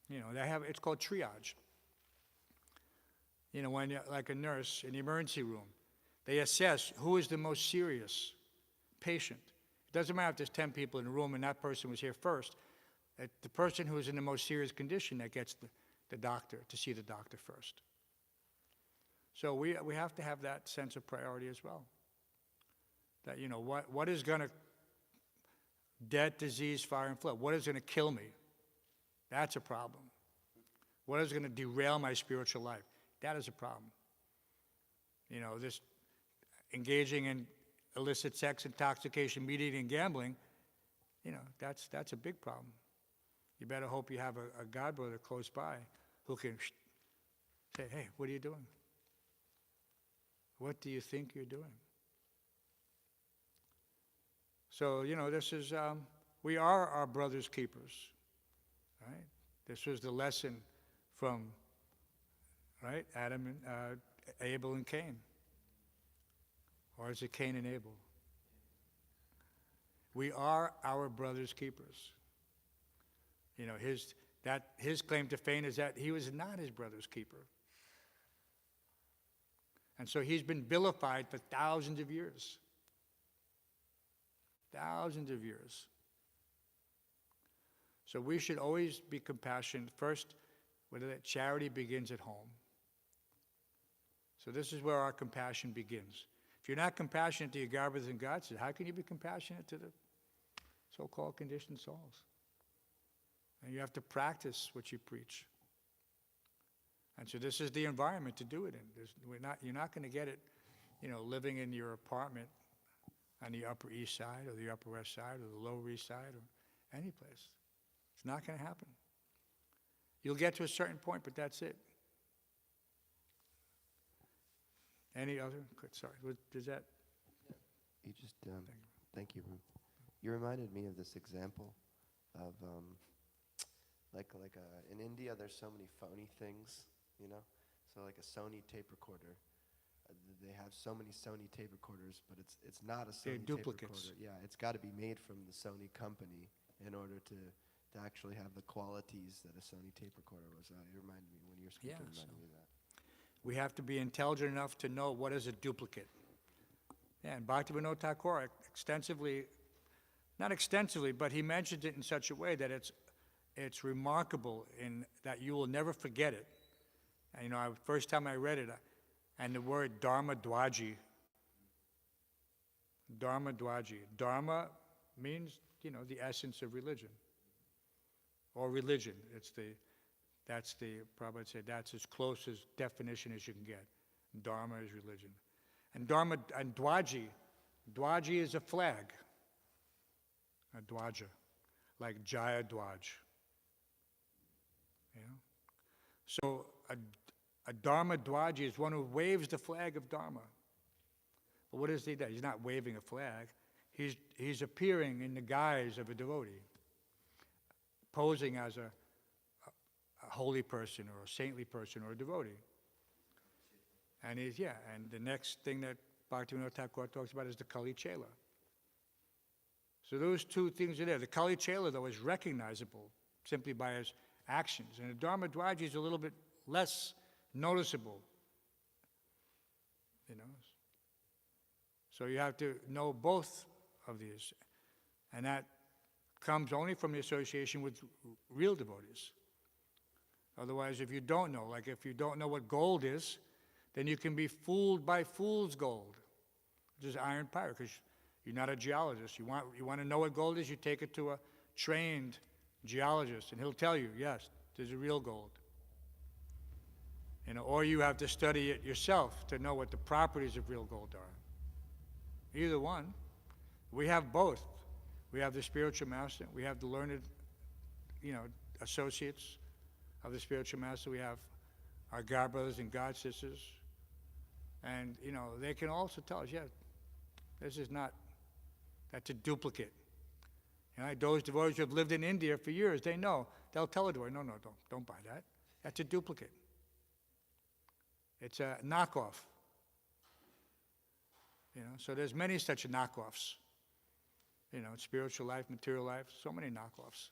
It's called triage. When you're like a nurse in the emergency room, they assess who is the most serious patient. It doesn't matter if there's 10 people in the room and that person was here first. The person who is in the most serious condition that gets the doctor, to see the doctor first. So we have to have that sense of priority as well. That, what is going to, death, disease, fire, and flood, what is going to kill me? That's a problem. What is going to derail my spiritual life? That is a problem. This engaging in illicit sex, intoxication, meat eating, and gambling, that's a big problem. You better hope you have a God brother close by who can say, hey, what are you doing? What do you think you're doing? So, this is, we are our brother's keepers, right? This was the lesson from, right, Adam and Abel and Cain. Or is it Cain and Abel? We are our brother's keepers. His claim to fame is that he was not his brother's keeper. And so he's been vilified for thousands of years. Thousands of years. So we should always be compassionate. First, whether that charity begins at home. So this is where our compassion begins. If you're not compassionate to your God brothers and God sisters, how can you be compassionate to the so-called conditioned souls? And you have to practice what you preach. And so this is the environment to do it in. You're not going to get it, living in your apartment on the Upper East Side or the Upper West Side or the Lower East Side or any place. It's not going to happen. You'll get to a certain point, but that's it. Any other? Sorry, does that? You just, thank you. You reminded me of this example of, in India, there's so many phony things, So like a Sony tape recorder, they have so many Sony tape recorders, but it's not a Sony tape recorder. Yeah, it's got to be made from the Sony company in order to actually have the qualities that a Sony tape recorder was. It reminded me when you were speaking. Reminded me of that. We have to be intelligent enough to know what is a duplicate. Yeah, and Bhaktivinoda Thakur not extensively, but he mentions it in such a way that it's remarkable in that you will never forget it. And, first time I read it, and the word Dharma Dwaji. Dharma Dwaji. Dharma means, the essence of religion. Or religion. Prabhupada would say that's as close as definition as you can get. Dharma is religion. And Dwaji is a flag. A Dwaja. Like Jaya Dwaj. So a Dharma Dwaji is one who waves the flag of Dharma. But what does he do? He's not waving a flag. He's appearing in the guise of a devotee, posing as a holy person or a saintly person or a devotee. And and the next thing that Bhaktivinoda Thakur talks about is the Kali Chela. So those two things are there. The Kali Chela, though, is recognizable simply by his actions. And the Dharma Dwaji is a little bit less noticeable, So you have to know both of these. And that comes only from the association with real devotees. Otherwise, if you don't know, like if you don't know what gold is, then you can be fooled by fool's gold, which is iron pyre, because you're not a geologist. You want to know what gold is, you take it to a trained geologist, and he'll tell you, yes, there's a real gold. Or you have to study it yourself to know what the properties of real gold are. Either one. We have both. We have the spiritual master. We have the learned, associates of the spiritual master. We have our God brothers and God sisters. And, they can also tell us, that's a duplicate. Those devotees who have lived in India for years, they know. They'll tell a devotee, no, don't buy that. That's a duplicate. It's a knockoff. So there's many such knockoffs. Spiritual life, material life, so many knockoffs.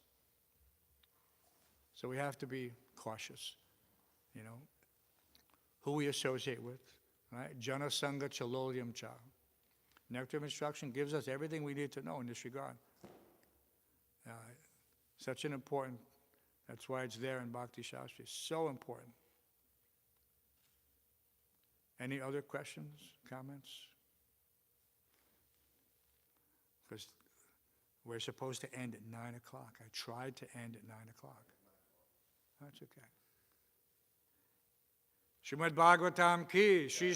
So we have to be cautious, who we associate with, right? Jana Sangha Chalolyam Cha. Nectar of Instruction gives us everything we need to know in this regard. Such an important, that's why it's there in Bhakti Shastri. So important. Any other questions, comments? Because we're supposed to end at 9 o'clock. I tried to end at 9 o'clock. That's okay. Śrimad Bhāgavatam ki, Shri